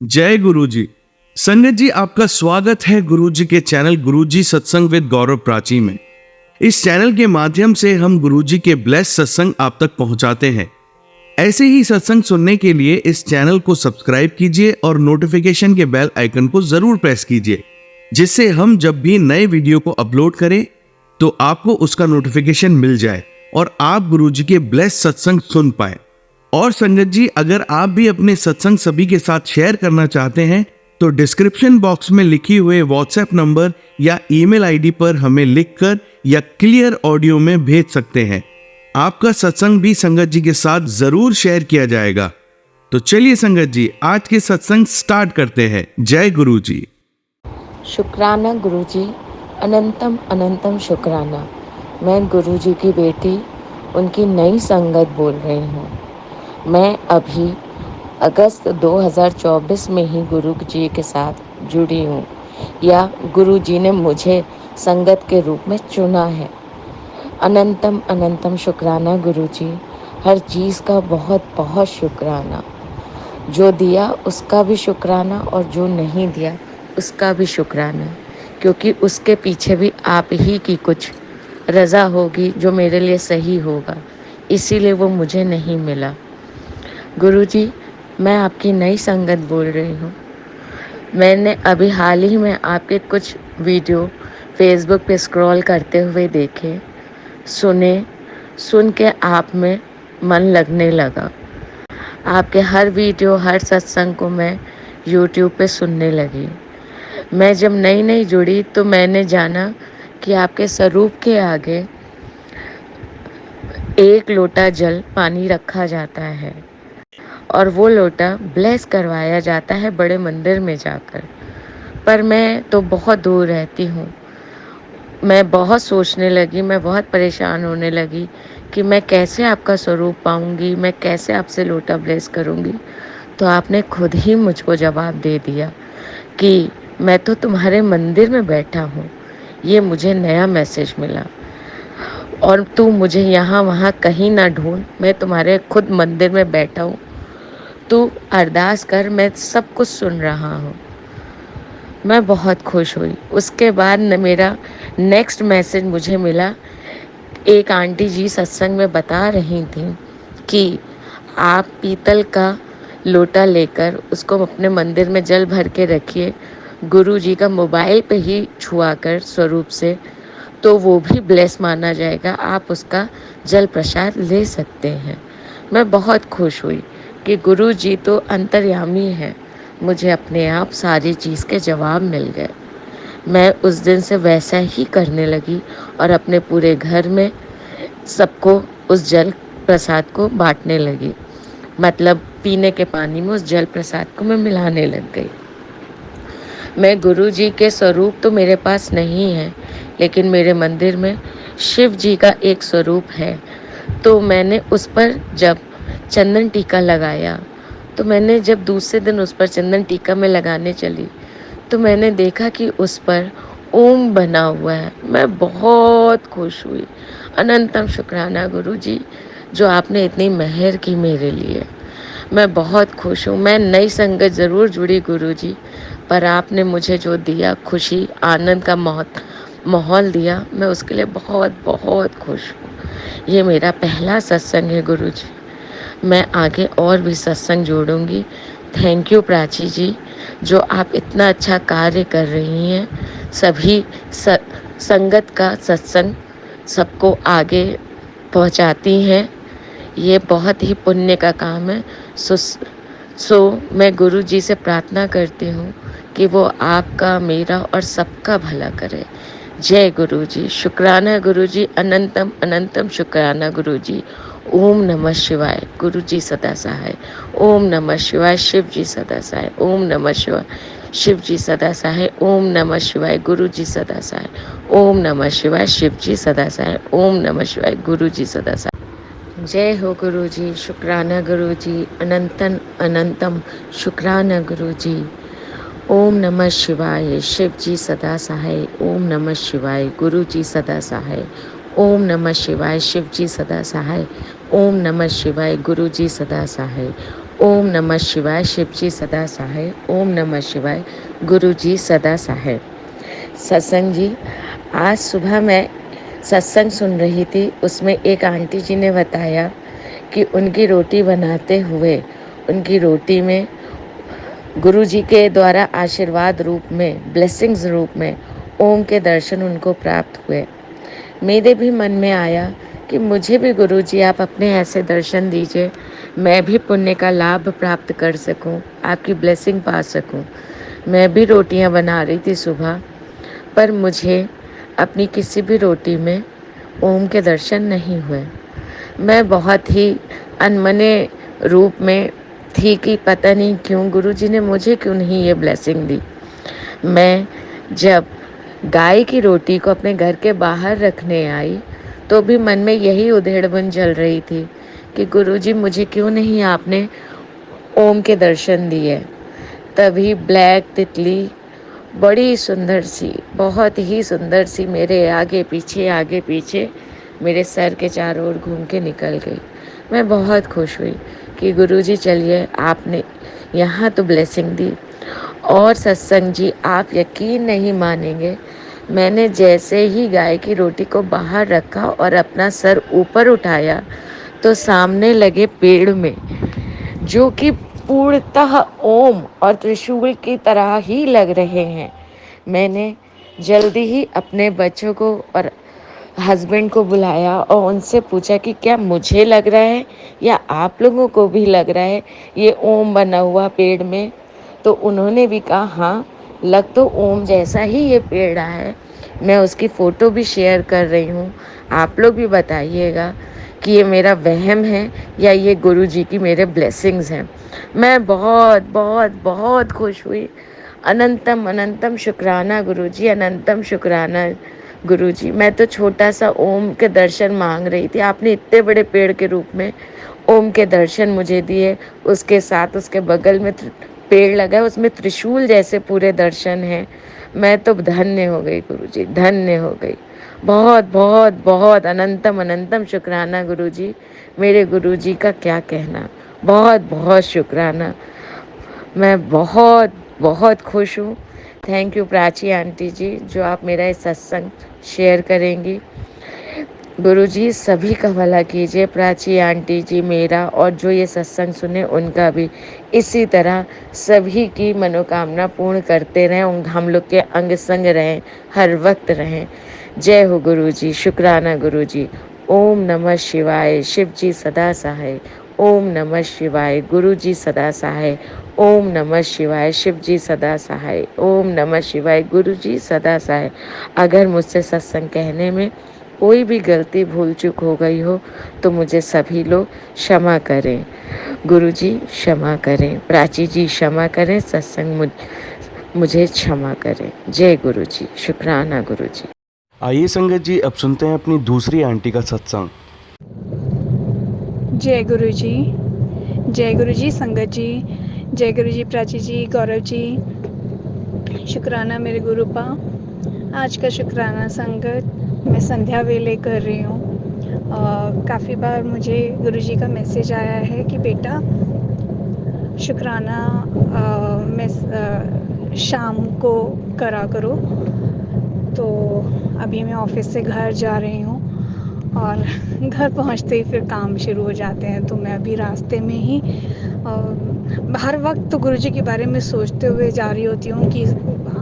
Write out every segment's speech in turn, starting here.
जय गुरु जी। संगत जी, आपका स्वागत है गुरु जी के चैनल गुरु जी सत्संग विद गौरव प्राची में। इस चैनल के माध्यम से हम गुरु जी के ब्लेस सत्संग आप तक पहुंचाते हैं। ऐसे ही सत्संग सुनने के लिए इस चैनल को सब्सक्राइब कीजिए और नोटिफिकेशन के बेल आइकन को जरूर प्रेस कीजिए, जिससे हम जब भी नए वीडियो को अपलोड करें तो आपको उसका नोटिफिकेशन मिल जाए और आप गुरु जी के ब्लेस सत्संग सुन पाए। और संगत जी, अगर आप भी अपने सत्संग सभी के साथ शेयर करना चाहते हैं तो डिस्क्रिप्शन बॉक्स में लिखी हुए व्हाट्सएप नंबर या ईमेल आईडी पर हमें लिखकर या क्लियर ऑडियो में भेज सकते हैं। आपका सत्संग भी संगत जी के साथ जरूर शेयर किया जाएगा। तो चलिए संगत जी, आज के सत्संग स्टार्ट करते हैं। जय गुरु जी। शुक्राना गुरु जी, अनंतम अनंतम शुक्राना। मैं गुरु जी की बेटी, उनकी नई संगत बोल रही हूँ। मैं अभी अगस्त 2024 में ही गुरु जी के साथ जुड़ी हूँ, या गुरु जी ने मुझे संगत के रूप में चुना है। अनंतम अनंतम शुक्राना गुरु जी, हर चीज़ का बहुत बहुत शुक्राना। जो दिया उसका भी शुक्राना और जो नहीं दिया उसका भी शुक्राना, क्योंकि उसके पीछे भी आप ही की कुछ रज़ा होगी जो मेरे लिए सही होगा, इसीलिए वो मुझे नहीं मिला। गुरुजी, मैं आपकी नई संगत बोल रही हूँ। मैंने अभी हाल ही में आपके कुछ वीडियो फेसबुक पे स्क्रॉल करते हुए देखे, सुन के आप में मन लगने लगा। आपके हर वीडियो, हर सत्संग को मैं यूट्यूब पे सुनने लगी। मैं जब नई जुड़ी तो मैंने जाना कि आपके स्वरूप के आगे एक लोटा जल पानी रखा जाता है और वो लोटा ब्लेस करवाया जाता है बड़े मंदिर में जाकर। पर मैं तो बहुत दूर रहती हूँ। मैं बहुत सोचने लगी, मैं बहुत परेशान होने लगी कि मैं कैसे आपका स्वरूप पाऊँगी, मैं कैसे आपसे लोटा ब्लेस करूँगी। तो आपने खुद ही मुझको जवाब दे दिया कि मैं तो तुम्हारे मंदिर में बैठा हूँ। ये मुझे नया मैसेज मिला। और तू मुझे यहाँ वहाँ कहीं ना ढूंढ, मैं तुम्हारे खुद मंदिर में बैठा हूँ। तू अरदास कर, मैं सब कुछ सुन रहा हूँ। मैं बहुत खुश हुई। उसके बाद मेरा नेक्स्ट मैसेज मुझे मिला। एक आंटी जी सत्संग में बता रही थी कि आप पीतल का लोटा लेकर उसको अपने मंदिर में जल भर के रखिए, गुरु जी का मोबाइल पे ही छुआ कर स्वरूप से, तो वो भी ब्लेस माना जाएगा, आप उसका जल प्रसाद ले सकते हैं। मैं बहुत खुश हुई कि गुरु जी तो अंतर्यामी है। मुझे अपने आप सारी चीज़ के जवाब मिल गए। मैं उस दिन से वैसा ही करने लगी और अपने पूरे घर में सबको उस जल प्रसाद को बांटने लगी। मतलब पीने के पानी में उस जल प्रसाद को मैं मिलाने लग गई। मैं गुरु जी के स्वरूप तो मेरे पास नहीं है, लेकिन मेरे मंदिर में शिव जी का एक स्वरूप है। तो मैंने उस पर जब चंदन टीका लगाया, तो मैंने जब दूसरे दिन उस पर चंदन टीका में लगाने चली तो मैंने देखा कि उस पर ओम बना हुआ है। मैं बहुत खुश हुई। अनंतम शुक्राना गुरु जी, जो आपने इतनी मेहर की मेरे लिए। मैं बहुत खुश हूँ। मैं नई संगत ज़रूर जुड़ी गुरु जी, पर आपने मुझे जो दिया, खुशी आनंद का माहौल दिया, मैं उसके लिए बहुत बहुत खुश हूँ। ये मेरा पहला सत्संग है गुरु जी। मैं आगे और भी सत्संग जोड़ूंगी। थैंक यू प्राची जी, जो आप इतना अच्छा कार्य कर रही हैं। सभी संगत का सत्संग सबको आगे पहुंचाती हैं। ये बहुत ही पुण्य का काम है। सो मैं गुरु जी से प्रार्थना करती हूँ कि वो आपका, मेरा और सबका भला करे। जय गुरु जी। शुक्राना गुरु जी, अनंतम अनंतम शुक्राना गुरु जी। ओम नमः शिवाय। गुरु जी सदा सहाय। ओम नमः शिवाय। शिव जी सदा सहाय। ओम नमः शिवाय। शिव जी सदा सहाय। ओम नमः शिवाय। गुरु जी सदा सहाय। ओम नमः शिवाय। शिव जी सदा सहाय। ओम नमः शिवाय। गुरु जी सदा सहाय। जय हो गुरु जी। शुक्राना गुरु जी, अनंतन अनंतम शुक्राना गुरु जी। ओम नमः शिवाय। शिव जी सदा सहाय। ओम नमः शिवाय। गुरु जी सदा सहाय। ओम नमः शिवाय। शिव जी सदा सहाय। ओम नमः शिवाय। गुरु जी सदा सहाय। ओम नमः शिवाय, शिव जी सदा सहाय। ओम नमः शिवाय, गुरु जी सदा सहाय। सत्संग जी, आज सुबह मैं सत्संग सुन रही थी, उसमें एक आंटी जी ने बताया कि उनकी रोटी बनाते हुए उनकी रोटी में गुरु जी के द्वारा आशीर्वाद रूप में, ब्लेसिंग्स रूप में ओम के दर्शन उनको प्राप्त हुए। मेरे भी मन में आया कि मुझे भी गुरु जी आप अपने ऐसे दर्शन दीजिए, मैं भी पुण्य का लाभ प्राप्त कर सकूं, आपकी ब्लेसिंग पा सकूं। मैं भी रोटियां बना रही थी सुबह, पर मुझे अपनी किसी भी रोटी में ओम के दर्शन नहीं हुए। मैं बहुत ही अनमने रूप में थी कि पता नहीं क्यों गुरुजी ने मुझे क्यों नहीं ये ब्लेसिंग दी। मैं जब गाय की रोटी को अपने घर के बाहर रखने आई तो भी मन में यही उधेड़बुन चल रही थी कि गुरुजी मुझे क्यों नहीं आपने ओम के दर्शन दिए। तभी ब्लैक तितली बड़ी सुंदर सी, बहुत ही सुंदर सी मेरे आगे पीछे मेरे सर के चारों ओर घूम के निकल गई। मैं बहुत खुश हुई कि गुरुजी चलिए आपने यहाँ तो ब्लेसिंग दी। और सत्संग जी, आप यकीन नहीं मानेंगे, मैंने जैसे ही गाय की रोटी को बाहर रखा और अपना सर ऊपर उठाया तो सामने लगे पेड़ में, जो कि पूर्णतः ओम और त्रिशूल की तरह ही लग रहे हैं, मैंने जल्दी ही अपने बच्चों को और हस्बैंड को बुलाया और उनसे पूछा कि क्या मुझे लग रहा है या आप लोगों को भी लग रहा है ये ओम बना हुआ पेड़ में। तो उन्होंने भी कहा हाँ, लग तो ओम जैसा ही ये पेड़ है। मैं उसकी फ़ोटो भी शेयर कर रही हूँ, आप लोग भी बताइएगा कि ये मेरा वहम है या ये गुरु जी की मेरे ब्लेसिंग्स हैं। मैं बहुत बहुत बहुत खुश हुई। अनंतम अनंतम शुक्राना गुरु जी, अनंतम शुक्राना गुरु जी। मैं तो छोटा सा ओम के दर्शन मांग रही थी, आपने इतने बड़े पेड़ के रूप में ओम के दर्शन मुझे दिए। उसके साथ उसके बगल में पेड़ लगा है, उसमें त्रिशूल जैसे पूरे दर्शन हैं। मैं तो धन्य हो गई गुरु जी, धन्य हो गई। बहुत बहुत बहुत अनंतम अनंतम शुक्राना गुरु जी। मेरे गुरु जी का क्या कहना, बहुत बहुत शुक्राना। मैं बहुत बहुत खुश हूँ। थैंक यू प्राची आंटी जी, जो आप मेरा ये सत्संग शेयर करेंगी। गुरुजी सभी का भला कीजिए, प्राची आंटी जी मेरा, और जो ये सत्संग सुने उनका भी इसी तरह सभी की मनोकामना पूर्ण करते रहें, हम लोग के अंग संग रहें, हर वक्त रहें। जय हो गुरुजी, शुक्राना गुरुजी। ओम नमः शिवाय, शिव जी सदा सहाय। ओम नमः शिवाय, गुरु जी सदा सहाय। ओम नमः शिवाय, शिव जी सदा सहाय। ओम नमः शिवाय, गुरु जी सदा सहाय। अगर मुझसे सत्संग कहने में कोई भी गलती भूल चूक हो गई हो तो मुझे सभी लोग क्षमा करें। गुरु जी क्षमा करें, प्राची जी क्षमा करें, सत्संग मुझे क्षमा करें। जय गुरु जी, शुक्राना गुरु जी। आइए संगत जी, अब सुनते हैं अपनी दूसरी आंटी का सत्संग। जय गुरु जी, जय गुरु जी संगत जी, जय गुरु जी प्राची जी, गौरव जी। शुक्राना मेरे गुरुपा। आज का शुक्राना संगत मैं संध्या वेले कर रही हूँ। काफ़ी बार मुझे गुरु जी का मैसेज आया है कि बेटा शुक्राना मैं शाम को करा करो। तो अभी मैं ऑफिस से घर जा रही हूँ और घर पहुँचते ही फिर काम शुरू हो जाते हैं, तो मैं अभी रास्ते में ही हर वक्त तो गुरुजी के बारे में सोचते हुए जा रही होती हूँ कि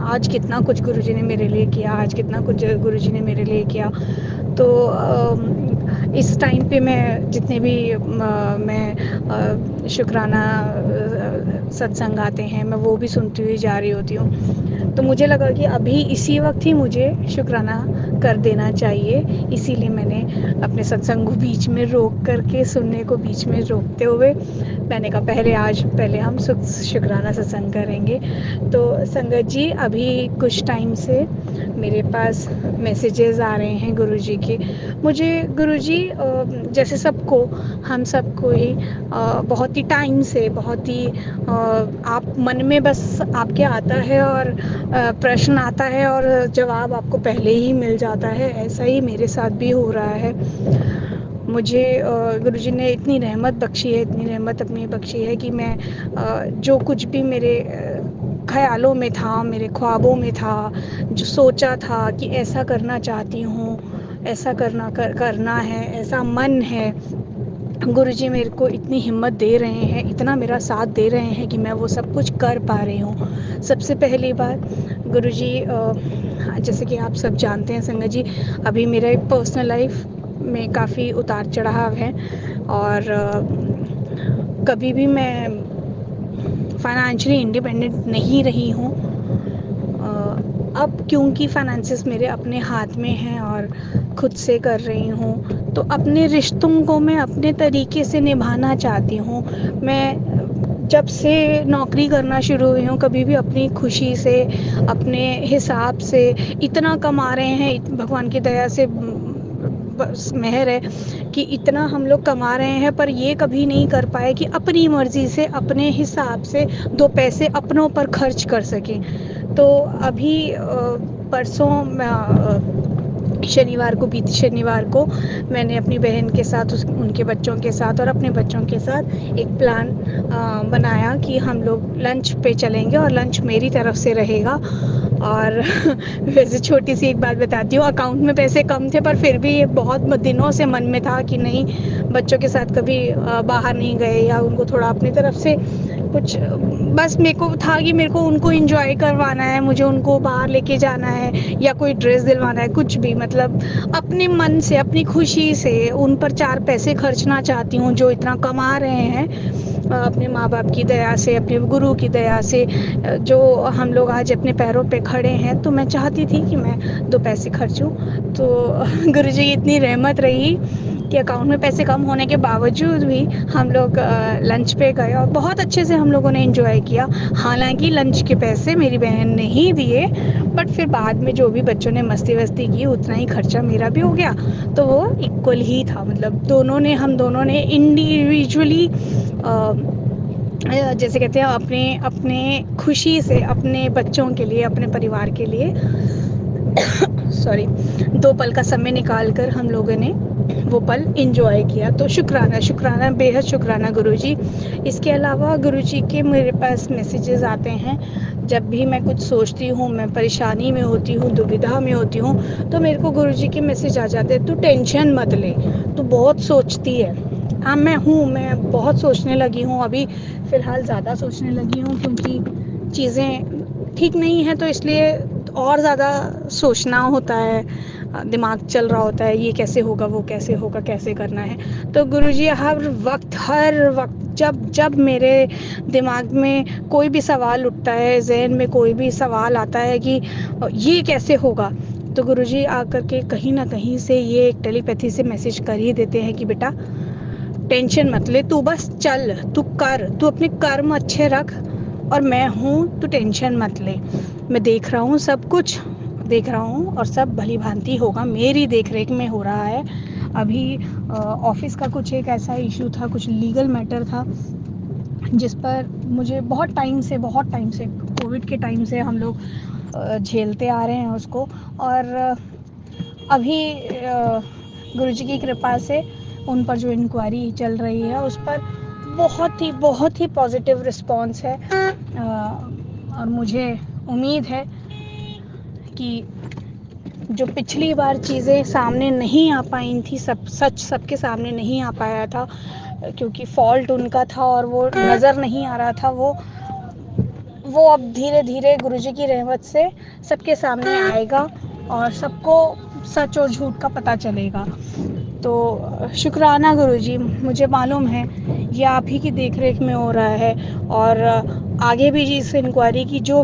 आज कितना कुछ गुरुजी ने मेरे लिए किया, आज कितना कुछ गुरुजी ने मेरे लिए किया। तो इस टाइम पे मैं जितने भी मैं शुक्राना सत्संग आते हैं, मैं वो भी सुनती हुई जा रही होती हूँ। तो मुझे लगा कि अभी इसी वक्त ही मुझे शुक्राना कर देना चाहिए, इसीलिए मैंने अपने सत्संग को बीच में रोक करके, सुनने को बीच में रोकते हुए मैंने कहा पहले हम शुक्राना सत्संग करेंगे। तो संगत जी, अभी कुछ टाइम से मेरे पास मैसेजेस आ रहे हैं गुरुजी के। मुझे गुरुजी जैसे सबको, हम सबको ही बहुत ही टाइम से, बहुत ही आप मन में बस आपके आता है और प्रश्न आता है और जवाब आपको पहले ही मिल जाता है, ऐसा ही मेरे साथ भी हो रहा है। मुझे गुरुजी ने इतनी रहमत बख्शी है, इतनी रहमत अपनी बख्शी है कि मैं जो कुछ भी मेरे ख़्यालों में था, मेरे ख्वाबों में था, जो सोचा था कि ऐसा करना चाहती हूँ, ऐसा करना है, ऐसा मन है, गुरुजी मेरे को इतनी हिम्मत दे रहे हैं, इतना मेरा साथ दे रहे हैं कि मैं वो सब कुछ कर पा रही हूँ। सबसे पहली बात गुरुजी, जैसे कि आप सब जानते हैं संगत जी, अभी मेरे पर्सनल लाइफ में काफ़ी उतार चढ़ाव है और कभी भी मैं फाइनेंशियली इंडिपेंडेंट नहीं रही हूँ। अब क्योंकि फाइनेंसेस मेरे अपने हाथ में हैं और खुद से कर रही हूँ, तो अपने रिश्तों को मैं अपने तरीके से निभाना चाहती हूँ। मैं जब से नौकरी करना शुरू हुई हूँ, कभी भी अपनी खुशी से, अपने हिसाब से इतना कमा रहे हैं, भगवान की दया से बस मेहर है कि इतना हम लोग कमा रहे हैं, पर ये कभी नहीं कर पाए कि अपनी मर्ज़ी से, अपने हिसाब से 2 पैसे अपनों पर खर्च कर सकें। तो अभी परसों शनिवार को, बीते शनिवार को मैंने अपनी बहन के साथ, उनके बच्चों के साथ और अपने बच्चों के साथ एक प्लान बनाया कि हम लोग लंच पे चलेंगे और लंच मेरी तरफ से रहेगा। और वैसे छोटी सी एक बात बताती हूँ, अकाउंट में पैसे कम थे, पर फिर भी ये बहुत दिनों से मन में था कि नहीं, बच्चों के साथ कभी बाहर नहीं गए या उनको थोड़ा अपनी तरफ से कुछ, बस मेरे को था कि मेरे को उनको एंजॉय करवाना है, मुझे उनको बाहर लेके जाना है या कोई ड्रेस दिलवाना है, कुछ भी, मतलब अपने मन से, अपनी खुशी से उन पर 4 पैसे खर्चना चाहती हूँ जो इतना कमा रहे हैं। अपने माँ बाप की दया से, अपने गुरु की दया से जो हम लोग आज अपने पैरों पे खड़े हैं, तो मैं चाहती थी कि मैं 2 पैसे खर्चूँ। तो गुरुजी की इतनी रहमत रही कि अकाउंट में पैसे कम होने के बावजूद भी हम लोग लंच पे गए और बहुत अच्छे से हम लोगों ने एंजॉय किया। हालांकि लंच के पैसे मेरी बहन ने ही दिए, बट फिर बाद में जो भी बच्चों ने मस्ती वस्ती की, उतना ही खर्चा मेरा भी हो गया, तो वो इक्वल ही था। मतलब हम दोनों ने इंडिविजुअली, जैसे कहते हैं, अपने अपने खुशी से, अपने बच्चों के लिए, अपने परिवार के लिए सॉरी 2 पल का समय निकाल कर हम लोगों ने वो पल एंजॉय किया। तो शुक्राना, शुक्राना, बेहद शुक्राना गुरुजी। इसके अलावा गुरुजी के मेरे पास मैसेजेस आते हैं जब भी मैं कुछ सोचती हूँ, मैं परेशानी में होती हूँ, दुविधा में होती हूँ, तो मेरे को गुरुजी के मैसेज आ जाते हैं, तू टेंशन मत ले, तू बहुत सोचती है। हाँ, मैं बहुत सोचने लगी हूँ अभी, फ़िलहाल ज़्यादा सोचने लगी हूँ क्योंकि चीज़ें ठीक नहीं हैं, तो इसलिए और ज़्यादा सोचना होता है, दिमाग चल रहा होता है, ये कैसे होगा, वो कैसे होगा, कैसे करना है। तो गुरुजी हर वक्त जब जब मेरे दिमाग में कोई भी सवाल उठता है, ज़हन में कोई भी सवाल आता है कि ये कैसे होगा, तो गुरुजी आकर के कहीं ना कहीं से ये एक टेलीपैथी से मैसेज कर ही देते हैं कि बेटा टेंशन मत ले, तू बस चल, तू कर, तू अपने कर्म अच्छे रख और मैं हूँ, तू टेंशन मत ले। मैं देख रहा हूँ, सब कुछ देख रहा हूँ और सब भली भांति होगा, मेरी देख रेख में हो रहा है। अभी ऑफिस का कुछ एक ऐसा इशू था, कुछ लीगल मैटर था जिस पर मुझे बहुत टाइम से कोविड के टाइम से हम लोग झेलते आ रहे हैं उसको, और अभी गुरुजी की कृपा से उन पर जो इंक्वायरी चल रही है उस पर बहुत ही पॉजिटिव रिस्पांस है, और मुझे उम्मीद है कि जो पिछली बार चीज़ें सामने नहीं आ पाई थी, सच सबके सामने नहीं आ पाया था क्योंकि फॉल्ट उनका था और वो नज़र नहीं आ रहा था, वो अब धीरे धीरे गुरुजी की रहमत से सबके सामने आएगा और सबको सच और झूठ का पता चलेगा। तो शुक्राना गुरुजी, मुझे मालूम है ये आप ही की देख रेख में हो रहा है, और आगे भी इस इंक्वायरी की जो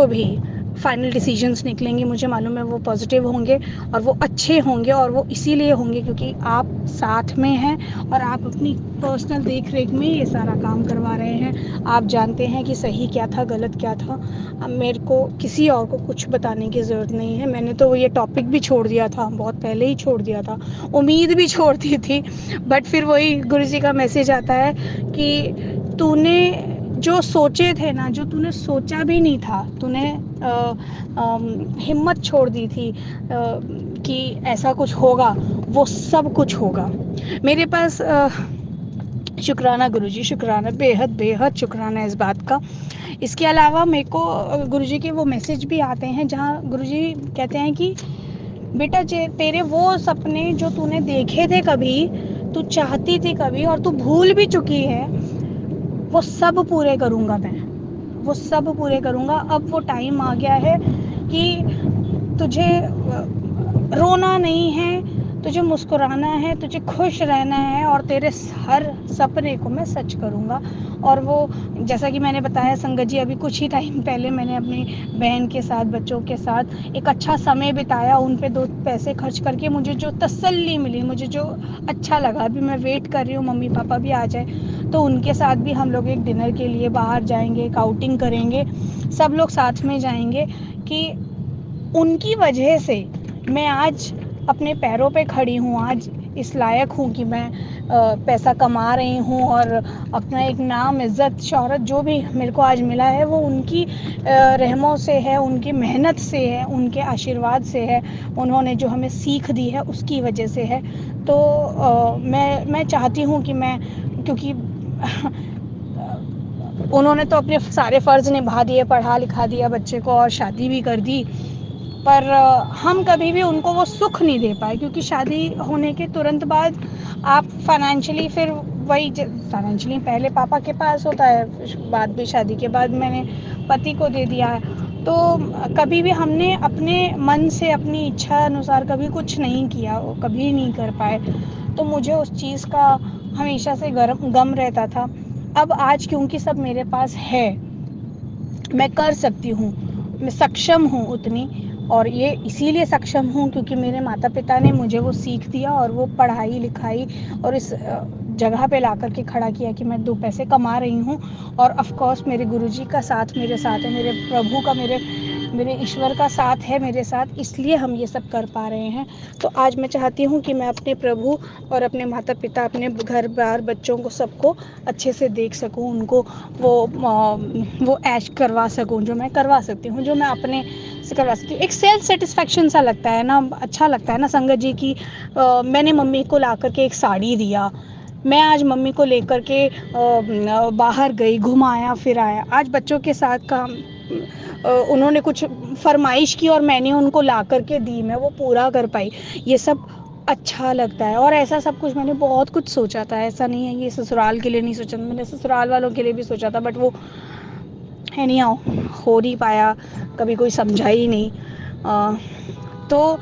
भी फाइनल डिसीजंस निकलेंगे, मुझे मालूम है वो पॉजिटिव होंगे और वो अच्छे होंगे, और वो इसीलिए होंगे क्योंकि आप साथ में हैं और आप अपनी पर्सनल देख रेख में ये सारा काम करवा रहे हैं। आप जानते हैं कि सही क्या था, गलत क्या था। अब मेरे को किसी और को कुछ बताने की ज़रूरत नहीं है। मैंने तो ये टॉपिक भी छोड़ दिया था, बहुत पहले ही छोड़ दिया था, उम्मीद भी छोड़ दी थी, बट फिर वही गुरुजी का मैसेज आता है कि तूने जो सोचे थे ना, जो तूने सोचा भी नहीं था, तूने हिम्मत छोड़ दी थी, कि ऐसा कुछ होगा, वो सब कुछ होगा। मेरे पास शुक्राना गुरुजी, शुक्राना, बेहद बेहद शुक्राना है इस बात का। इसके अलावा मेरे को गुरुजी के वो मैसेज भी आते हैं जहाँ गुरुजी कहते हैं कि बेटा तेरे वो सपने जो तूने देखे थे कभी, तू चाहती थी कभी और तू भूल भी चुकी है, वो सब पूरे करूँगा मैं, वो सब पूरे करूँगा। अब वो टाइम आ गया है कि तुझे रोना नहीं है, तुझे मुस्कुराना है, तुझे खुश रहना है और तेरे हर सपने को मैं सच करूँगा। और वो जैसा कि मैंने बताया संगत जी, अभी कुछ ही टाइम पहले मैंने अपनी बहन के साथ, बच्चों के साथ एक अच्छा समय बिताया, उन पे 2 पैसे खर्च करके मुझे जो तसल्ली मिली, मुझे जो अच्छा लगा। अभी मैं वेट कर रही हूँ मम्मी पापा भी आ जाए तो उनके साथ भी हम लोग एक डिनर के लिए बाहर जाएंगे, एक आउटिंग करेंगे, सब लोग साथ में जाएंगे। कि उनकी वजह से मैं आज अपने पैरों पे खड़ी हूँ, आज इस लायक हूँ कि मैं पैसा कमा रही हूँ और अपना एक नाम, इज़्ज़त, शोहरत जो भी मेरे को आज मिला है वो उनकी रहमों से है, उनकी मेहनत से है, उनके आशीर्वाद से है, उन्होंने जो हमें सीख दी है उसकी वजह से है। तो मैं चाहती हूँ कि मैं, क्योंकि उन्होंने तो अपने सारे फ़र्ज़ निभा दिए, पढ़ा लिखा दिया बच्चे को और शादी भी कर दी, पर हम कभी भी उनको वो सुख नहीं दे पाए, क्योंकि शादी होने के तुरंत बाद आप फाइनेंशियली फिर वही फाइनेंशियली पहले पापा के पास होता है, बाद भी शादी के बाद मैंने पति को दे दिया है। तो कभी भी हमने अपने मन से, अपनी इच्छा अनुसार कभी कुछ नहीं किया, वो कभी नहीं कर पाए। तो मुझे उस चीज़ का हमेशा से गम रहता था। अब आज क्योंकि सब मेरे पास है, मैं कर सकती हूँ, मैं सक्षम हूँ उतनी, और ये इसीलिए सक्षम हूँ क्योंकि मेरे माता पिता ने मुझे वो सीख दिया और वो पढ़ाई लिखाई और इस जगह पे ला कर के खड़ा किया कि मैं 2 पैसे कमा रही हूँ। और ऑफ कोर्स मेरे गुरुजी का साथ मेरे साथ है, मेरे प्रभु का, मेरे ईश्वर का साथ है मेरे साथ, इसलिए हम ये सब कर पा रहे हैं। तो आज मैं चाहती हूँ कि मैं अपने प्रभु और अपने माता पिता, अपने घर बार, बच्चों को, सबको अच्छे से देख सकूँ, उनको वो ऐश करवा सकूँ जो मैं करवा सकती हूँ, जो मैं अपने से करवा सकती हूँ। एक सेल्फ सेटिस्फेक्शन सा लगता है ना, अच्छा लगता है ना संगत जी की मैंने मम्मी को ला करके एक साड़ी दिया, मैं आज मम्मी को लेकर के बाहर गई, घुमाया फिराया, आज बच्चों के साथ काम, उन्होंने कुछ फरमाइश की और मैंने उनको ला करके दी, मैं वो पूरा कर पाई, ये सब अच्छा लगता है। और ऐसा सब कुछ मैंने बहुत कुछ सोचा था, ऐसा नहीं है, ये ससुराल के लिए नहीं सोचा, मैंने ससुराल वालों के लिए भी सोचा था, बट वो है नहीं, हो नहीं पाया, कभी कोई समझा ही नहीं। तो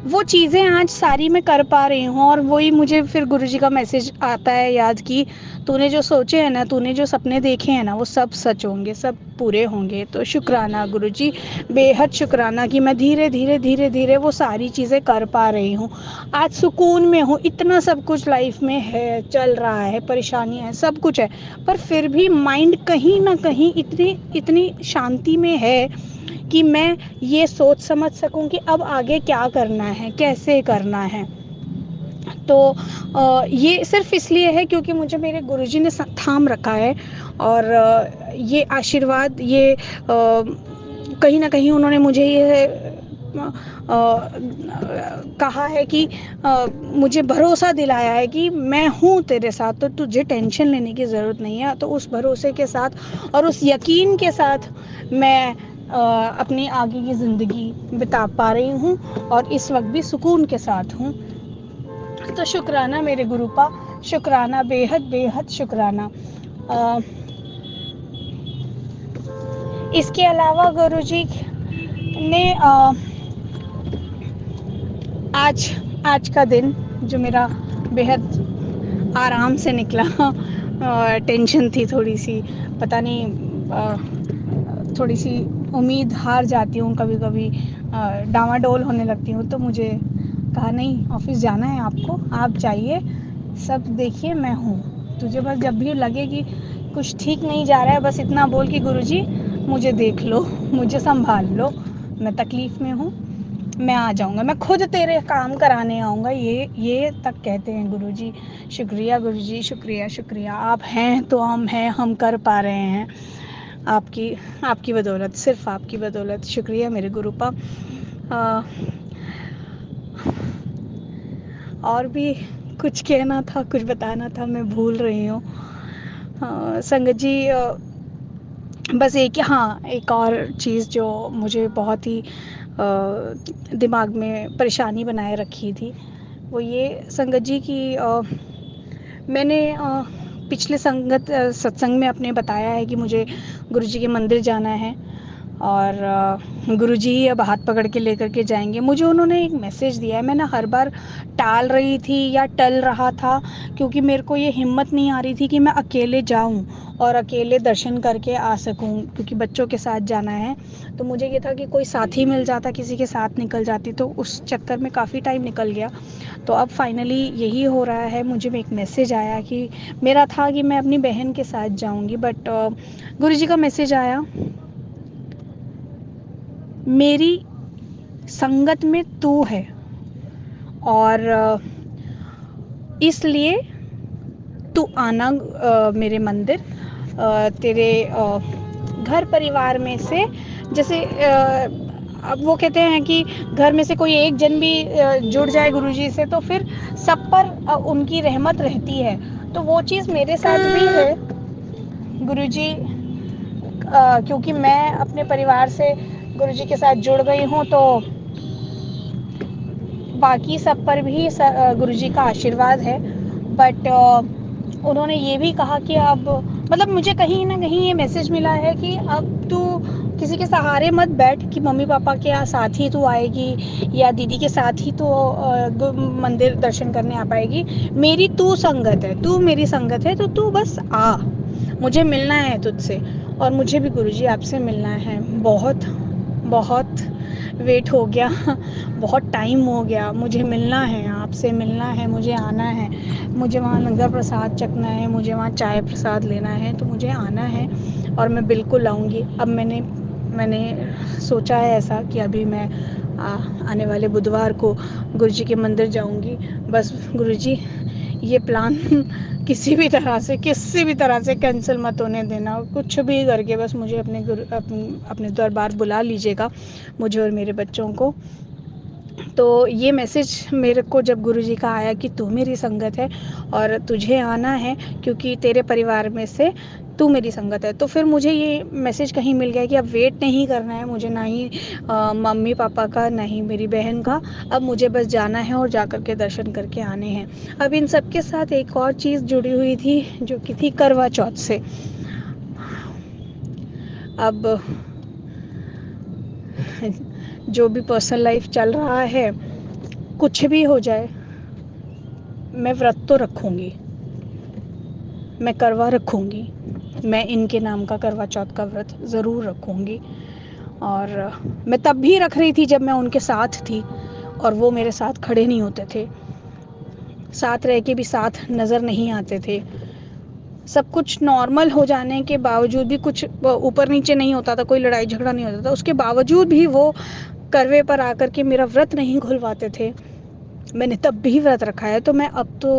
वो चीज़ें आज सारी मैं कर पा रही हूँ और वही मुझे फिर गुरुजी का मैसेज आता है याद कि तूने जो सोचे हैं ना, तूने जो सपने देखे हैं ना, वो सब सच होंगे, सब पूरे होंगे। तो शुक्राना गुरुजी, बेहद शुक्राना कि मैं धीरे धीरे धीरे धीरे वो सारी चीज़ें कर पा रही हूँ। आज सुकून में हूँ, इतना सब कुछ लाइफ में है, चल रहा है, परेशानियाँ हैं, सब कुछ है, पर फिर भी माइंड कहीं ना कहीं इतनी इतनी शांति में है कि मैं ये सोच समझ सकूं कि अब आगे क्या करना है, कैसे करना है। तो ये सिर्फ इसलिए है क्योंकि मुझे मेरे गुरुजी ने थाम रखा है और ये आशीर्वाद, ये कहीं ना कहीं उन्होंने मुझे ये कहा है कि मुझे भरोसा दिलाया है कि मैं हूँ तेरे साथ, तो तुझे टेंशन लेने की ज़रूरत नहीं है। तो उस भरोसे के साथ और उस यकीन के साथ मैं अपनी आगे की ज़िंदगी बिता पा रही हूँ और इस वक्त भी सुकून के साथ हूँ। तो शुक्राना मेरे गुरुपा, शुक्राना, बेहद बेहद शुक्राना। इसके अलावा गुरुजी ने आज का दिन जो मेरा बेहद आराम से निकला, टेंशन थी थोड़ी सी, पता नहीं, थोड़ी सी उम्मीद हार जाती हूँ कभी कभी, डामाडोल होने लगती हूँ। तो मुझे कहा नहीं, ऑफिस जाना है आपको, आप जाइए, सब देखिए, मैं हूँ, तुझे बस जब भी लगे कि कुछ ठीक नहीं जा रहा है, बस इतना बोल कि गुरुजी मुझे देख लो, मुझे संभाल लो, मैं तकलीफ़ में हूँ, मैं आ जाऊँगा, मैं खुद तेरे काम कराने आऊँगा, ये तक कहते हैं गुरुजी। शुक्रिया गुरुजी, शुक्रिया शुक्रिया, आप हैं तो हम हैं, हम कर पा रहे हैं, आपकी बदौलत, सिर्फ आपकी बदौलत। शुक्रिया मेरे गुरुपा। और भी कुछ कहना था, कुछ बताना था, मैं भूल रही हूँ। संगत जी, बस एक और चीज़ जो मुझे बहुत ही दिमाग में परेशानी बनाए रखी थी, वो ये संगत जी कि मैंने पिछले सत्संग में अपने बताया है कि मुझे गुरुजी के मंदिर जाना है और गुरुजी ही अब हाथ पकड़ के लेकर के जाएंगे। मुझे उन्होंने एक मैसेज दिया है, मैं ना हर बार टाल रही थी या टल रहा था, क्योंकि मेरे को ये हिम्मत नहीं आ रही थी कि मैं अकेले जाऊं और अकेले दर्शन करके आ सकूं, क्योंकि बच्चों के साथ जाना है। तो मुझे ये था कि कोई साथी मिल जाता, किसी के साथ निकल जाती, तो उस चक्कर में काफ़ी टाइम निकल गया। तो अब फाइनली यही हो रहा है। मुझे एक मैसेज आया कि मेरा था कि मैं अपनी बहन के साथ जाऊंगी, बट गुरुजी का मैसेज आया, मेरी संगत में तू है और इसलिए तू आना मेरे मंदिर। तेरे घर परिवार में से जैसे अब वो कहते हैं कि घर में से कोई एक जन भी जुड़ जाए गुरुजी से तो फिर सब पर उनकी रहमत रहती है। तो वो चीज़ मेरे साथ भी है गुरुजी, क्योंकि मैं अपने परिवार से गुरुजी के साथ जुड़ गई हूँ, तो बाकी सब पर भी गुरुजी का आशीर्वाद है। बट उन्होंने ये भी कहा कि अब मतलब मुझे कहीं ना कहीं ये मैसेज मिला है कि अब तू किसी के सहारे मत बैठ कि मम्मी पापा के साथ ही तू आएगी या दीदी के साथ ही तू मंदिर दर्शन करने आ पाएगी। मेरी तू संगत है, तू मेरी संगत है, तो तू बस आ, मुझे मिलना है तुझसे और मुझे भी गुरुजी आपसे मिलना है। बहुत बहुत वेट हो गया, बहुत टाइम हो गया, मुझे मिलना है, आपसे मिलना है, मुझे आना है, मुझे वहाँ लंगर प्रसाद चखना है, मुझे वहाँ चाय प्रसाद लेना है, तो मुझे आना है और मैं बिल्कुल आऊँगी। अब मैंने सोचा है ऐसा कि अभी मैं आने वाले बुधवार को गुरुजी के मंदिर जाऊँगी। बस गुरुजी ये प्लान किसी भी तरह से कैंसिल मत होने देना, कुछ भी करके बस मुझे अपने दरबार बुला लीजिएगा, मुझे और मेरे बच्चों को। तो ये मैसेज मेरे को जब गुरुजी का आया कि तू मेरी संगत है और तुझे आना है क्योंकि तेरे परिवार में से तू मेरी संगत है, तो फिर मुझे ये मैसेज कहीं मिल गया कि अब वेट नहीं करना है मुझे, ना ही मम्मी पापा का, ना ही मेरी बहन का। अब मुझे बस जाना है और जा कर के दर्शन करके आने हैं। अब इन सब के साथ एक और चीज़ जुड़ी हुई थी जो कि थी करवा चौथ से। अब जो भी पर्सनल लाइफ चल रहा है, कुछ भी हो जाए, मैं व्रत तो रखूँगी, मैं करवा रखूँगी, मैं इनके नाम का करवा चौथ का व्रत ज़रूर रखूँगी। और मैं तब भी रख रही थी जब मैं उनके साथ थी और वो मेरे साथ खड़े नहीं होते थे, साथ रह के भी साथ नज़र नहीं आते थे। सब कुछ नॉर्मल हो जाने के बावजूद भी कुछ ऊपर नीचे नहीं होता था, कोई लड़ाई झगड़ा नहीं होता था, उसके बावजूद भी वो करवे पर आकर के मेरा व्रत नहीं खुलवाते थे। मैंने तब भी व्रत रखा है, तो मैं अब तो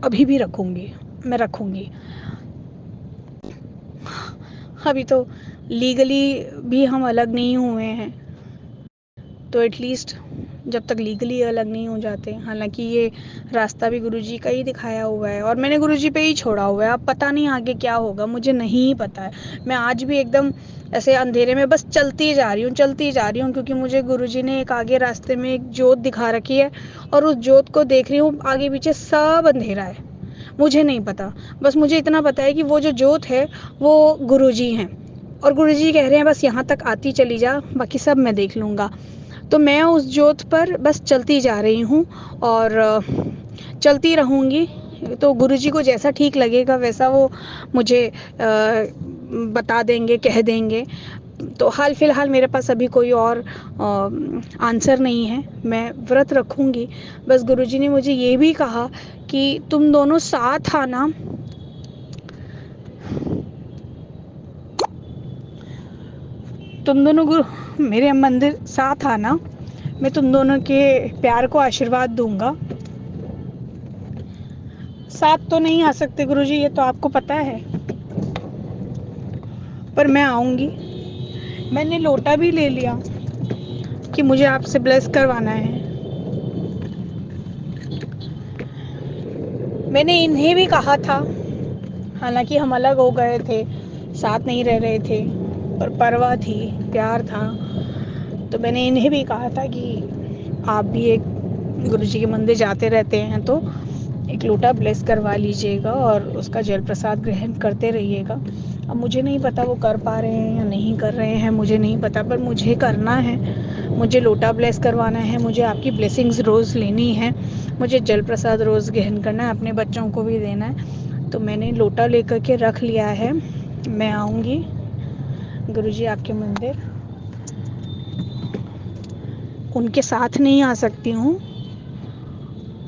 अभी भी रखूँगी, मैं रखूँगी। अभी तो लीगली भी हम अलग नहीं हुए हैं, तो एटलीस्ट जब तक लीगली अलग नहीं हो जाते, हालांकि ये रास्ता भी गुरुजी का ही दिखाया हुआ है और मैंने गुरुजी पे ही छोड़ा हुआ है। अब पता नहीं आगे क्या होगा, मुझे नहीं पता है। मैं आज भी एकदम ऐसे अंधेरे में बस चलती जा रही हूँ, क्योंकि मुझे गुरुजी ने एक आगे रास्ते में एक जोत दिखा रखी है और उस जोत को देख रही हूँ, आगे पीछे सब अंधेरा है, मुझे नहीं पता। बस मुझे इतना पता है कि वो जो जोत है वो गुरुजी हैं और गुरुजी कह रहे हैं बस यहाँ तक आती चली जा, बाकी सब मैं देख लूँगा। तो मैं उस जोत पर बस चलती जा रही हूँ और चलती रहूँगी। तो गुरुजी को जैसा ठीक लगेगा वैसा वो मुझे बता देंगे, कह देंगे। तो हाल फिलहाल मेरे पास अभी कोई और आंसर नहीं है, मैं व्रत रखूँगी। बस गुरुजी ने मुझे ये भी कहा कि तुम दोनों साथ आना, तुम दोनों मेरे मंदिर साथ आना, मैं तुम दोनों के प्यार को आशीर्वाद दूंगा। साथ तो नहीं आ सकते गुरुजी, ये तो आपको पता है, पर मैं आऊँगी। मैंने लोटा भी ले लिया कि मुझे आपसे ब्लेस करवाना है। मैंने इन्हें भी कहा था, हालांकि हम अलग हो गए थे, साथ नहीं रह रहे थे, पर परवाह थी, प्यार था। तो मैंने इन्हें भी कहा था कि आप भी एक गुरुजी के मंदिर जाते रहते हैं तो एक लोटा ब्लेस करवा लीजिएगा और उसका जल प्रसाद ग्रहण करते रहिएगा। अब मुझे नहीं पता वो कर पा रहे हैं या नहीं कर रहे हैं, मुझे नहीं पता, पर मुझे करना है। मुझे लोटा ब्लेस करवाना है, मुझे आपकी ब्लेसिंग्स रोज़ लेनी है, मुझे जल प्रसाद रोज़ ग्रहण करना है, अपने बच्चों को भी देना है। तो मैंने लोटा लेकर के रख लिया है। मैं आऊँगी गुरुजी आपके मंदिर, उनके साथ नहीं आ सकती हूँ,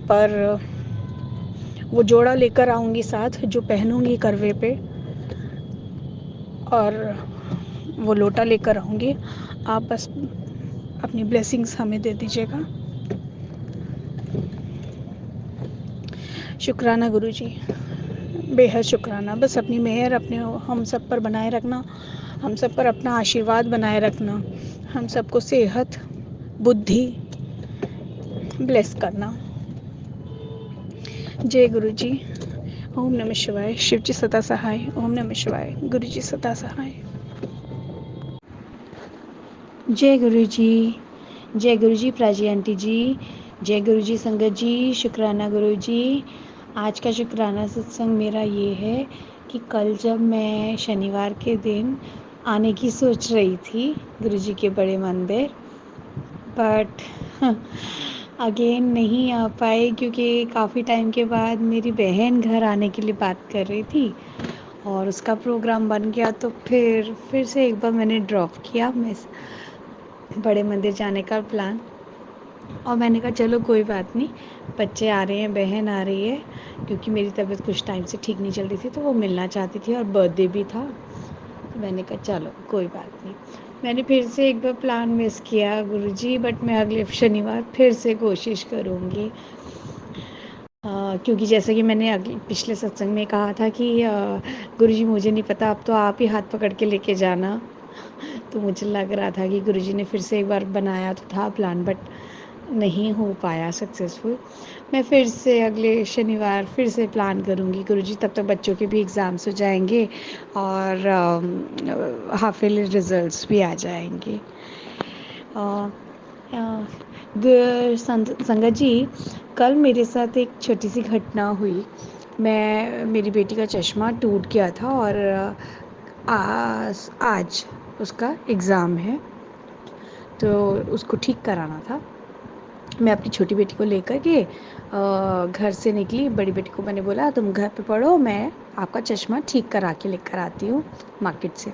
पर वो जोड़ा लेकर आऊँगी साथ, जो पहनूंगी करवे पे, और वो लोटा लेकर आऊँगी। आप बस अपनी ब्लेसिंग्स हमें दे दीजिएगा। शुक्राना गुरुजी, बेहद शुक्राना। बस अपनी मेहर अपने हम सब पर बनाए रखना, हम सब पर अपना आशीर्वाद बनाए रखना, हम सबको सेहत, बुद्धि ब्लेस करना। जय गुरुजी। ओम नमः शिवाय। शिव जी सदा सहाय। ओम नमः शिवाय। गुरुजी सदा सहाय। जय गुरुजी। जय गुरुजी प्राची आंटी जी। जय गुरुजी संगत जी। शुक्राना गुरुजी। आज का शुक्राना सत्संग मेरा ये है कि कल जब मैं शनिवार के दिन आने की सोच रही थी गुरुजी के बड़े मंदिर, बट अगेन नहीं आ पाए, क्योंकि काफ़ी टाइम के बाद मेरी बहन घर आने के लिए बात कर रही थी और उसका प्रोग्राम बन गया। तो फिर से एक बार मैंने ड्रॉप किया मैं बड़े मंदिर जाने का प्लान, और मैंने कहा चलो कोई बात नहीं, बच्चे आ रहे हैं, बहन आ रही है, क्योंकि मेरी तबीयत कुछ टाइम से ठीक नहीं चल रही थी तो वो मिलना चाहती थी और बर्थडे भी था। तो मैंने कहा चलो कोई बात नहीं। मैंने फिर से एक बार प्लान मिस किया गुरुजी, बट मैं अगले शनिवार फिर से कोशिश करूँगी। क्योंकि जैसे कि मैंने पिछले सत्संग में कहा था कि गुरुजी मुझे नहीं पता, अब तो आप ही हाथ पकड़ के लेके जाना। तो मुझे लग रहा था कि गुरुजी ने फिर से एक बार बनाया तो था प्लान, बट नहीं हो पाया सक्सेसफुल। मैं फिर से अगले शनिवार फिर से प्लान करूँगी गुरुजी, तब तक बच्चों के भी एग्ज़ाम्स हो जाएंगे और हाफ ईयरली रिजल्ट्स भी आ जाएंगे। संगत जी, कल मेरे साथ एक छोटी सी घटना हुई। मेरी बेटी का चश्मा टूट गया था और आज उसका एग्ज़ाम है, तो उसको ठीक कराना था। मैं अपनी छोटी बेटी को लेकर के घर से निकली। बड़ी बेटी को मैंने बोला तुम घर पे पढ़ो, मैं आपका चश्मा ठीक करा के लेकर आती हूँ मार्केट से।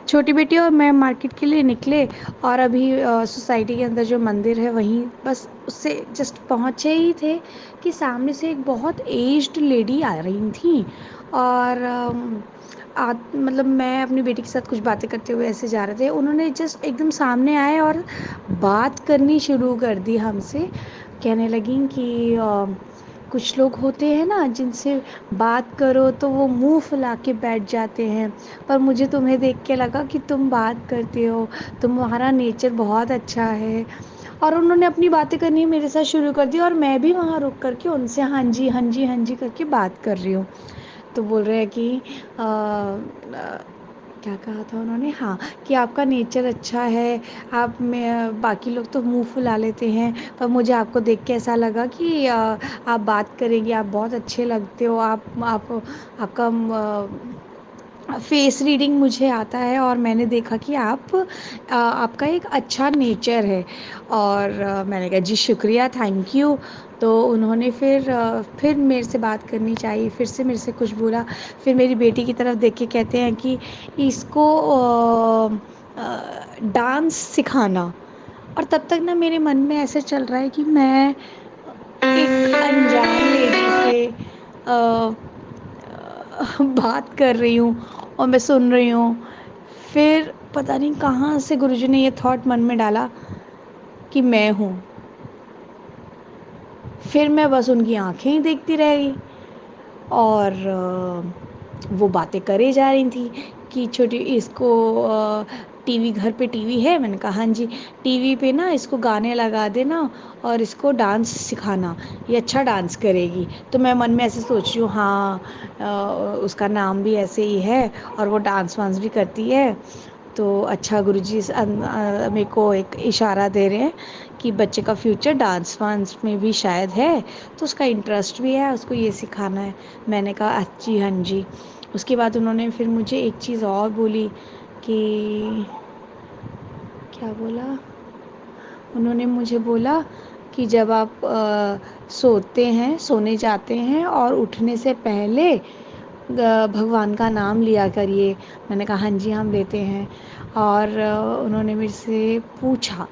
छोटी बेटी और मैं मार्केट के लिए निकले, और अभी सोसाइटी के अंदर जो मंदिर है वहीं बस उससे जस्ट पहुँचे ही थे कि सामने से एक बहुत एज्ड लेडी आ रही थी, और मतलब मैं अपनी बेटी के साथ कुछ बातें करते हुए ऐसे जा रहे थे, उन्होंने जस्ट एकदम सामने आए और बात करनी शुरू कर दी हमसे। कहने लगी कि कुछ लोग होते हैं ना जिनसे बात करो तो वो मुंह फुला के बैठ जाते हैं, पर मुझे तुम्हें देख के लगा कि तुम बात करते हो, तुम्हारा नेचर बहुत अच्छा है। और उन्होंने अपनी बातें करनी मेरे साथ शुरू कर दी, और मैं भी वहाँ रुक करके उनसे हाँ जी हाँ जी हाँ जी करके बात कर रही हूँ। तो बोल रहे हैं कि क्या कहा था उन्होंने, हाँ, कि आपका नेचर अच्छा है, आप में बाकी लोग तो मुंह फुला लेते हैं, पर मुझे आपको देख के ऐसा लगा कि आप बात करेंगे, आप बहुत अच्छे लगते हो, आप आपका फेस रीडिंग मुझे आता है और मैंने देखा कि आपका एक अच्छा नेचर है। और मैंने कहा जी शुक्रिया, थैंक यू। तो उन्होंने फिर मेरे से बात करनी चाहिए, फिर से मेरे से कुछ बोला। फिर मेरी बेटी की तरफ देख के कहते हैं कि इसको डांस सिखाना। और तब तक ना मेरे मन में ऐसे चल रहा है कि मैं एक अनजान लेडी से बात कर रही हूँ और मैं सुन रही हूँ। फिर पता नहीं कहाँ से गुरुजी ने ये थॉट मन में डाला कि मैं हूँ। फिर मैं बस उनकी आंखें ही देखती रह गई, और वो बातें करे जा रही थी कि छोटी इसको टीवी घर पे टीवी है? मैंने कहा हाँ जी। टीवी पे ना इसको गाने लगा देना और इसको डांस सिखाना, ये अच्छा डांस करेगी। तो मैं मन में ऐसे सोच रही हूँ हाँ, उसका नाम भी ऐसे ही है और वो डांस वांस भी करती है, तो अच्छा गुरुजी मेरे को एक इशारा दे रहे हैं कि बच्चे का फ्यूचर डांस वांस में भी शायद है, तो उसका इंटरेस्ट भी है, उसको ये सिखाना है। मैंने कहा अच्छी हाँ जी। उसके बाद उन्होंने फिर मुझे एक चीज़ और बोली कि क्या बोला, उन्होंने मुझे बोला कि जब आप सोते हैं, सोने जाते हैं और उठने से पहले भगवान का नाम लिया करिए। मैंने कहा हाँ जी हम लेते हैं। और उन्होंने मेरे से पूछा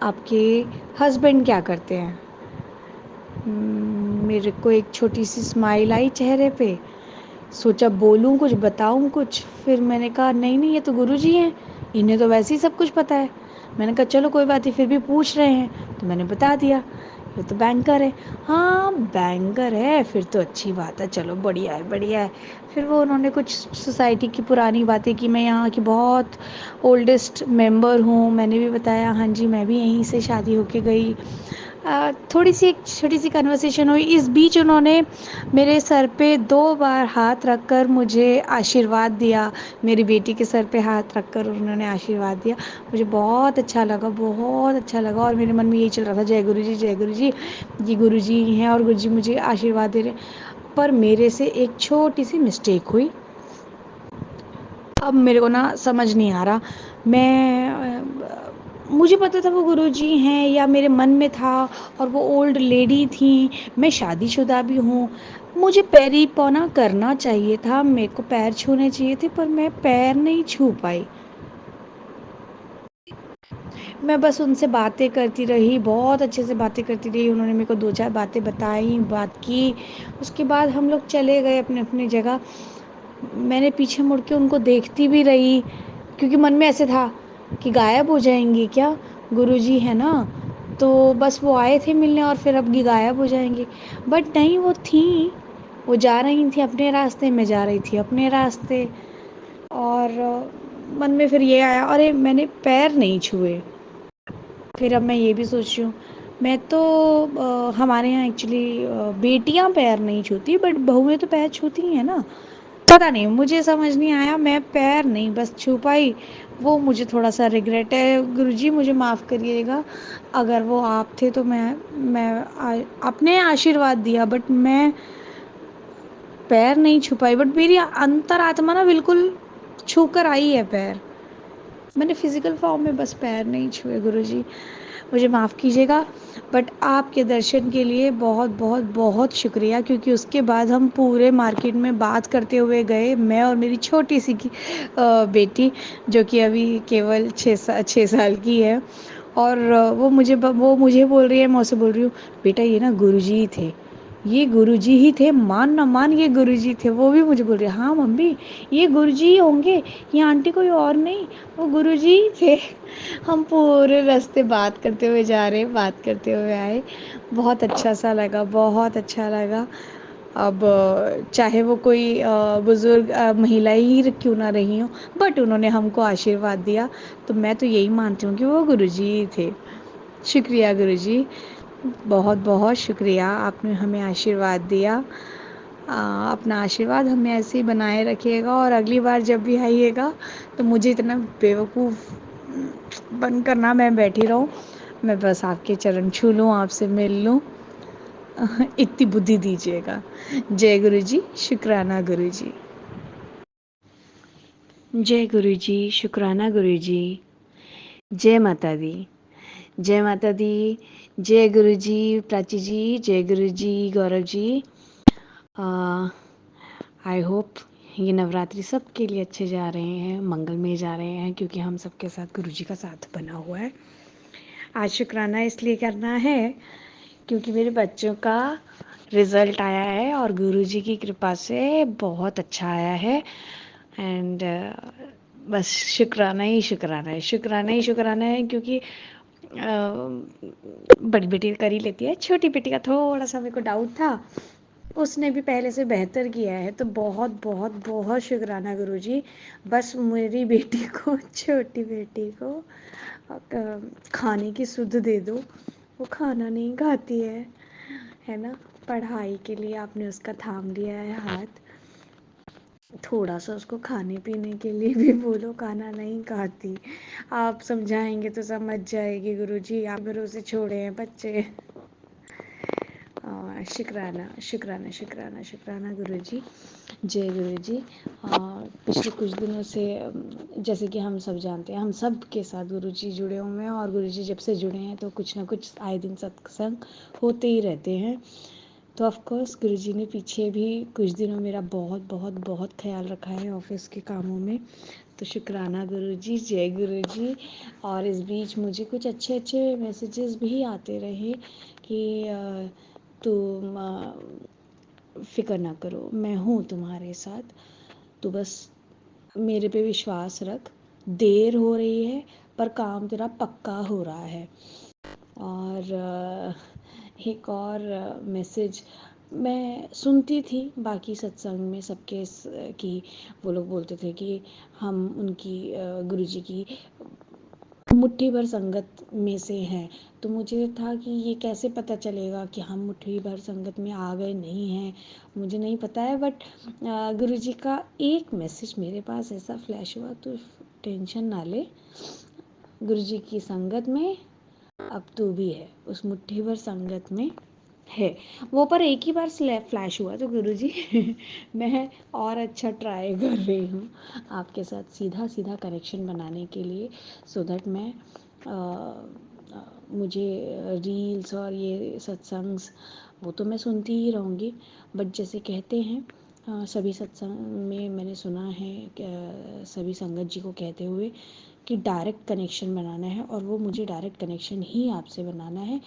आपके हस्बैंड क्या करते हैं? मेरे को एक छोटी सी स्माइल आई चेहरे पे, सोचा बोलूँ कुछ, बताऊँ कुछ, फिर मैंने कहा नहीं नहीं, ये तो गुरुजी हैं, इन्हें तो वैसे ही सब कुछ पता है। मैंने कहा चलो कोई बात नहीं, फिर भी पूछ रहे हैं तो मैंने बता दिया, ये तो बैंकर है। हाँ बैंकर है, फिर तो अच्छी बात है, चलो बढ़िया है बढ़िया है। फिर वो उन्होंने कुछ सोसाइटी की पुरानी बातें की, मैं यहाँ की बहुत ओल्डेस्ट मेंबर हूँ, मैंने भी बताया हाँ जी मैं भी यहीं से शादी होके गई। थोड़ी सी एक छोटी सी कन्वर्सेशन हुई। इस बीच उन्होंने मेरे सर पे 2 बार हाथ रखकर मुझे आशीर्वाद दिया, मेरी बेटी के सर पे हाथ रखकर उन्होंने आशीर्वाद दिया। मुझे बहुत अच्छा लगा, बहुत अच्छा लगा, और मेरे मन में यही चल रहा था जय गुरु जी जय गुरु जी, ये गुरु जी हैं और गुरु जी मुझे आशीर्वाद दे रहे हैं। पर मेरे से एक छोटी सी मिस्टेक हुई। अब मेरे को ना समझ नहीं आ रहा, मुझे पता था वो गुरुजी हैं या मेरे मन में था, और वो ओल्ड लेडी थी, मैं शादीशुदा भी हूँ, मुझे पैरी पौना करना चाहिए था, मेरे को पैर छूने चाहिए थे, पर मैं पैर नहीं छू पाई। मैं बस उनसे बातें करती रही, बहुत अच्छे से बातें करती रही, उन्होंने मेरे को 2-4 बातें बताई, बात की। उसके बाद हम लोग चले गए अपने अपनी जगह। मैंने पीछे मुड़ के उनको देखती भी रही, क्योंकि मन में ऐसे था कि गायब हो जाएंगी क्या, गुरुजी है ना, तो बस वो आए थे मिलने और फिर अब ये गायब हो जाएंगी। बट नहीं, वो थी, वो जा रही थी अपने रास्ते, मैं जा रही थी अपने रास्ते। और मन में फिर ये आया, अरे मैंने पैर नहीं छुए। फिर अब मैं ये भी सोच रही हूँ, मैं तो हमारे यहाँ एक्चुअली बेटियां पैर नहीं छूती, बट बहुएं तो पैर छूती हैं ना। पता नहीं, मुझे समझ नहीं आया, मैं पैर नहीं बस छू पाई। वो मुझे थोड़ा सा रिग्रेट है, गुरुजी मुझे माफ़ करिएगा, अगर वो आप थे तो अपने आशीर्वाद दिया, बट मैं पैर नहीं छू पाई। बट मेरी अंतरात्मा ना बिल्कुल छू कर आई है पैर, मैंने फिज़िकल फॉर्म में बस पैर नहीं छुए। गुरुजी मुझे माफ़ कीजिएगा, बट आपके दर्शन के लिए बहुत बहुत बहुत शुक्रिया, क्योंकि उसके बाद हम पूरे मार्केट में बात करते हुए गए, मैं और मेरी छोटी सी की बेटी, जो कि अभी केवल 6 साल की है। और वो मुझे बोल रही है, मैं उसे बोल रही हूँ बेटा ये ना गुरुजी ही थे, ये गुरुजी ही थे, मान ना मान ये गुरुजी थे। वो भी मुझे बोल रही है हाँ मम्मी ये गुरुजी ही होंगे, ये आंटी कोई और नहीं, वो गुरुजी ही थे। हम पूरे रास्ते बात करते हुए जा रहे, बात करते हुए आए, बहुत अच्छा सा लगा, बहुत अच्छा लगा। अब चाहे वो कोई बुज़ुर्ग महिला ही क्यों ना रही हो, बट उन्होंने हमको आशीर्वाद दिया, तो मैं तो यही मानती हूँ कि वो गुरुजी ही थे। शुक्रिया गुरुजी, बहुत बहुत शुक्रिया, आपने हमें आशीर्वाद दिया। अपना आशीर्वाद हमें ऐसे ही बनाए रखिएगा, और अगली बार जब भी आइएगा तो मुझे इतना बेवकूफ़ बनकर ना मैं बैठी रहूं, मैं बस आपके चरण छू लूं, आपसे मिल लूं। इतनी बुद्धि दीजिएगा। जय गुरु जी, शुक्राना गुरु जी। जय गुरु जी, शुक्राना गुरु जी। जय माता दी, जय माता दी। जय गुरु जी प्राची जी, जय गुरु जी गौरव जी। आई होप ये नवरात्रि सबके लिए अच्छे जा रहे हैं, मंगलमय जा रहे हैं, क्योंकि हम सबके साथ गुरु जी का साथ बना हुआ है। आज शुक्राना इसलिए करना है क्योंकि मेरे बच्चों का रिज़ल्ट आया है और गुरु जी की कृपा से बहुत अच्छा आया है। एंड बस शुक्राना ही शुक्राना है, शुक्राना ही शुक्राना है, क्योंकि बड़ी बेटी कर ही लेती है, छोटी बेटी का थोड़ा सा मेरे को डाउट था, उसने भी पहले से बेहतर किया है, तो बहुत बहुत बहुत शुक्राना गुरुजी। बस मेरी बेटी को, छोटी बेटी को खाने की सुध दे दो। वो खाना नहीं खाती है ना। पढ़ाई के लिए आपने उसका थाम लिया है हाथ, थोड़ा सा उसको खाने पीने के लिए भी बोलो, खाना नहीं खाती। आप समझाएंगे तो समझ जाएगी गुरुजी, आप भरोसे छोड़े हैं बच्चे। शुक्राना शुक्राना शुक्राना शुक्राना गुरुजी। जय गुरुजी। पिछले कुछ दिनों से जैसे कि हम सब जानते हैं, हम सब के साथ गुरुजी जुड़े हुए हैं, और गुरुजी जब से जुड़े हैं तो कुछ ना कुछ आए दिन सत्संग होते ही रहते हैं। तो ऑफ कोर्स गुरुजी ने पीछे भी कुछ दिनों मेरा बहुत बहुत बहुत ख्याल रखा है ऑफिस के कामों में। तो शुक्राना गुरुजी, जय गुरुजी। और इस बीच मुझे कुछ अच्छे अच्छे मैसेजेस भी आते रहे कि तुम फ़िक्र ना करो, मैं हूँ तुम्हारे साथ, तो बस मेरे पे विश्वास रख। देर हो रही है पर काम तेरा पक्का हो रहा है। और एक और मैसेज मैं सुनती थी बाकी सत्संग में सबके कि वो लोग बोलते थे कि हम उनकी गुरुजी की मुट्ठी भर संगत में से हैं। तो मुझे था कि ये कैसे पता चलेगा कि हम मुट्ठी भर संगत में आ गए नहीं हैं, मुझे नहीं पता है। बट गुरुजी का एक मैसेज मेरे पास ऐसा फ्लैश हुआ, तो टेंशन ना ले, गुरुजी की संगत में अब तू भी है, उस मुट्ठी भर संगत में है वो। पर एक ही बार फ्लैश हुआ तो गुरुजी मैं और अच्छा ट्राई कर रही हूँ आपके साथ सीधा सीधा कनेक्शन बनाने के लिए, सो दैट मैं मुझे रील्स और ये सत्संग्स वो तो मैं सुनती ही रहूँगी, बट जैसे कहते हैं सभी सत्संग में मैंने सुना है सभी संगत जी को कहते हुए कि डायरेक्ट कनेक्शन बनाना है, और वो मुझे डायरेक्ट कनेक्शन ही आपसे बनाना है।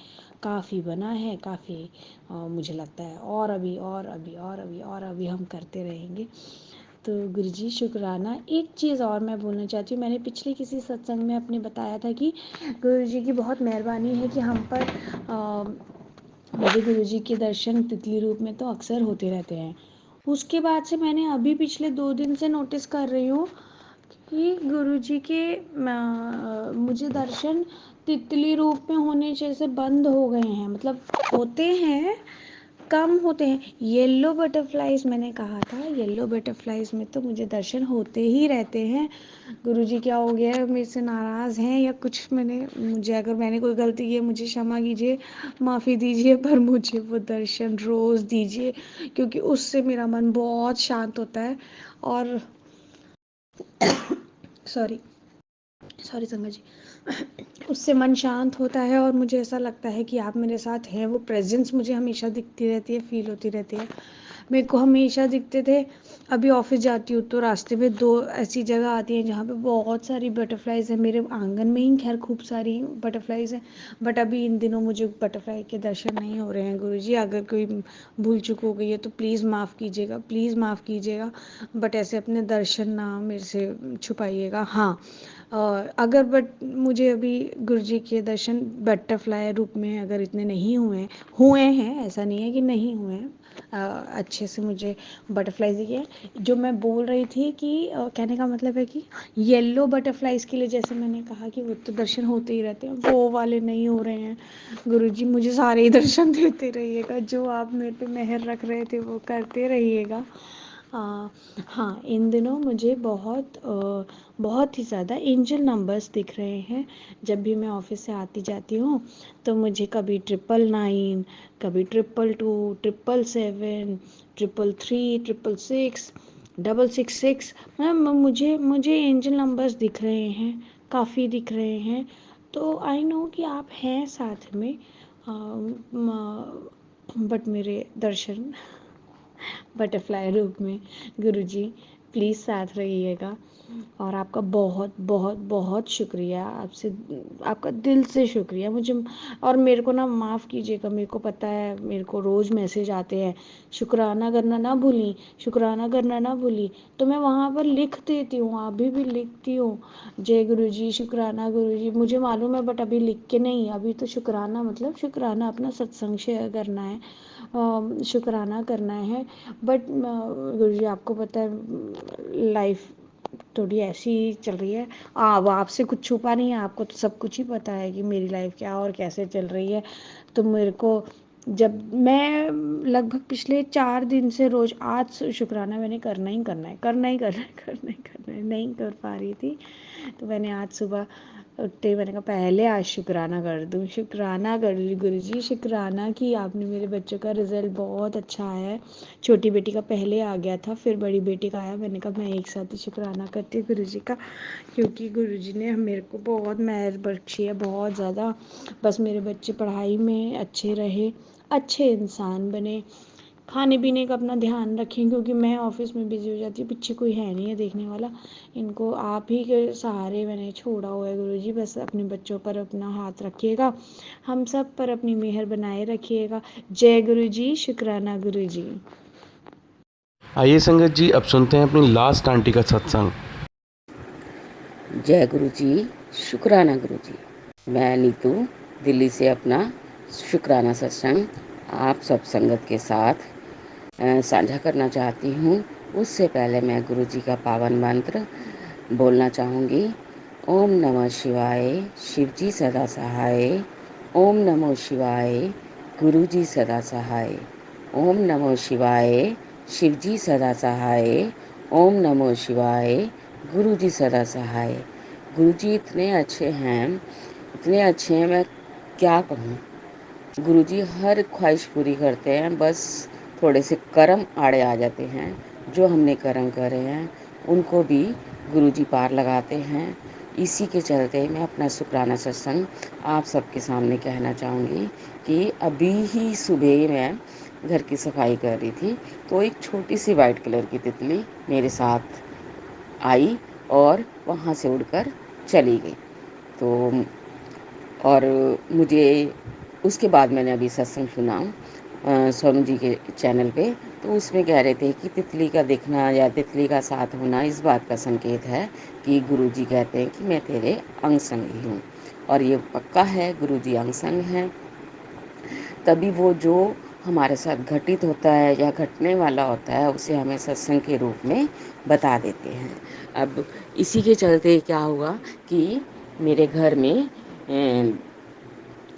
काफ़ी बना है, काफ़ी मुझे लगता है और अभी और अभी और अभी और अभी हम करते रहेंगे। तो गुरुजी शुक्राना। एक चीज़ और मैं बोलना चाहती हूँ, मैंने पिछले किसी सत्संग में अपने बताया था कि गुरुजी की बहुत मेहरबानी है कि हम पर मुझे गुरुजी के दर्शन तितली रूप में तो अक्सर होते रहते हैं। उसके बाद से मैंने अभी पिछले 2 दिन से नोटिस कर रही हूँ कि गुरुजी के मुझे दर्शन तितली रूप में होने जैसे बंद हो गए हैं। मतलब होते हैं, कम होते हैं। येलो बटरफ्लाइज मैंने कहा था, येलो बटरफ्लाइज में तो मुझे दर्शन होते ही रहते हैं। गुरुजी क्या हो गया है, मेरे से नाराज़ हैं या कुछ, मुझे अगर मैंने कोई गलती की है मुझे क्षमा कीजिए, माफ़ी दीजिए, पर मुझे वो दर्शन रोज़ दीजिए, क्योंकि उससे मेरा मन बहुत शांत होता है। और सॉरी सॉरी संगा जी, उससे मन शांत होता है और मुझे ऐसा लगता है कि आप मेरे साथ हैं। वो प्रेजेंस मुझे हमेशा दिखती रहती है, फील होती रहती है। मेरे को हमेशा दिखते थे। अभी ऑफिस जाती हूँ तो रास्ते में 2 ऐसी जगह आती हैं जहाँ पे बहुत सारी बटरफ्लाइज हैं। मेरे आंगन में ही खैर खूब सारी बटरफ्लाइज हैं, बट अभी इन दिनों मुझे बटरफ्लाई के दर्शन नहीं हो रहे हैं। गुरुजी अगर कोई भूल चूक हो गई है तो प्लीज़ माफ़ कीजिएगा, प्लीज़ माफ़ कीजिएगा, बट ऐसे अपने दर्शन ना मेरे से छुपाइएगा। हाँ, अगर बट मुझे अभी गुरुजी के दर्शन बटरफ्लाई रूप में अगर इतने नहीं हुए हैं, ऐसा नहीं है कि नहीं हुए हैं, अच्छे से मुझे बटरफ्लाइज दिखे हैं। जो मैं बोल रही थी कि कहने का मतलब है कि येलो बटरफ्लाइज के लिए जैसे मैंने कहा कि वो तो दर्शन होते ही रहते हैं, वो वाले नहीं हो रहे हैं। गुरुजी मुझे सारे ही दर्शन देते रहिएगा, जो आप मेरे पे मेहर रख रहे थे वो करते रहिएगा। हाँ, इन दिनों मुझे बहुत ही ज़्यादा एंजल नंबर्स दिख रहे हैं। जब भी मैं ऑफिस से आती जाती हूँ तो मुझे कभी 999, कभी 222, 777, 333, 666, 666, मुझे एंजल नंबर्स दिख रहे हैं, काफ़ी दिख रहे हैं। तो आई नो कि आप हैं साथ में, बट मेरे दर्शन बटरफ्लाई रूप में, गुरुजी प्लीज़ साथ रहिएगा। और आपका बहुत बहुत बहुत शुक्रिया, आपसे आपका दिल से शुक्रिया। मुझे और मेरे को ना माफ़ कीजिएगा, मेरे को पता है मेरे को रोज़ मैसेज आते हैं शुक्राना करना ना भूली, शुक्राना करना ना भूली, तो मैं वहाँ पर लिख देती हूँ, अभी भी लिखती हूँ, जय गुरुजी, शुक्राना गुरुजी। मुझे मालूम है बट अभी लिख के नहीं, अभी तो शुक्राना मतलब शुक्राना अपना सत्संग शेयर करना है। शुक्राना करना है। बट गुरुजी आपको पता है लाइफ थोड़ी ऐसी चल रही है। अब आपसे कुछ छुपा नहीं है, आपको तो सब कुछ ही पता है कि मेरी लाइफ क्या और कैसे चल रही है। तो मेरे को जब मैं लगभग पिछले 4 दिन से रोज़ आज शुक्राना मैंने करना ही करना है, करना ही करना है, करना ही करना है, नहीं कर पा रही थी। तो मैंने आज सुबह उठते ही मैंने कहा पहले आज शुक्राना कर दूँ, शुक्राना कर ली गुरुजी, शुक्राना कि आपने मेरे बच्चों का रिज़ल्ट बहुत अच्छा आया है। छोटी बेटी का पहले आ गया था, फिर बड़ी बेटी का आया। मैंने कहा मैं एक साथ ही शुक्राना करती हूँ गुरुजी का, क्योंकि गुरुजी ने मेरे को बहुत मेहर बख्शी है, बहुत ज़्यादा। बस मेरे बच्चे पढ़ाई में अच्छे रहे, अच्छे इंसान बने, खाने पीने का अपना ध्यान रखें, क्योंकि मैं ऑफिस में बिजी हो जाती हूँ, पीछे कोई है नहीं है देखने वाला। इनको आप ही के सहारे मैंने छोड़ा हुआ है गुरुजी। बस अपने बच्चों पर अपना हाथ रखिएगा, हम सब पर अपनी मेहर बनाए रखिएगा। जय गुरुजी, शुक्राना गुरुजी। आइए संगत जी, अब सुनते हैं अपनी लास्ट आंटी का सत्संग। जय गुरु जी, शुक्राना गुरु जी। मैं नीतू दिल्ली से अपना शुक्राना सत्संग आप सब संगत के साथ साझा करना चाहती हूँ। उससे पहले मैं गुरु जी का पावन मंत्र बोलना चाहूँगी। ओम नमः शिवाय, शिव जी सदा सहाय। ओम नमः शिवाय, गुरु जी सदा सहाय। ओम नमः शिवाय, शिव जी सदा सहाय। ओम नमः शिवाय, गुरु जी सदा सहाय। गुरु जी इतने अच्छे हैं, इतने अच्छे हैं, मैं क्या कहूँ। गुरुजी हर ख्वाहिश पूरी करते हैं, बस थोड़े से कर्म आड़े आ जाते हैं। जो हमने कर्म करे हैं उनको भी गुरुजी पार लगाते हैं। इसी के चलते मैं अपना शुक्राना सत्संग आप सबके सामने कहना चाहूँगी कि अभी ही सुबह मैं घर की सफाई कर रही थी, तो एक छोटी सी वाइट कलर की तितली मेरे साथ आई और वहाँ से उड़कर चली गई। तो और मुझे उसके बाद मैंने अभी सत्संग सुना सोनू जी के चैनल पे, तो उसमें कह रहे थे कि तितली का दिखना या तितली का साथ होना इस बात का संकेत है कि गुरु जी कहते हैं कि मैं तेरे अंग संगी हूँ। और ये पक्का है, गुरु जी अंग संग हैं। तभी वो जो हमारे साथ घटित होता है या घटने वाला होता है उसे हमें सत्संग के रूप में बता देते हैं। अब इसी के चलते क्या हुआ कि मेरे घर में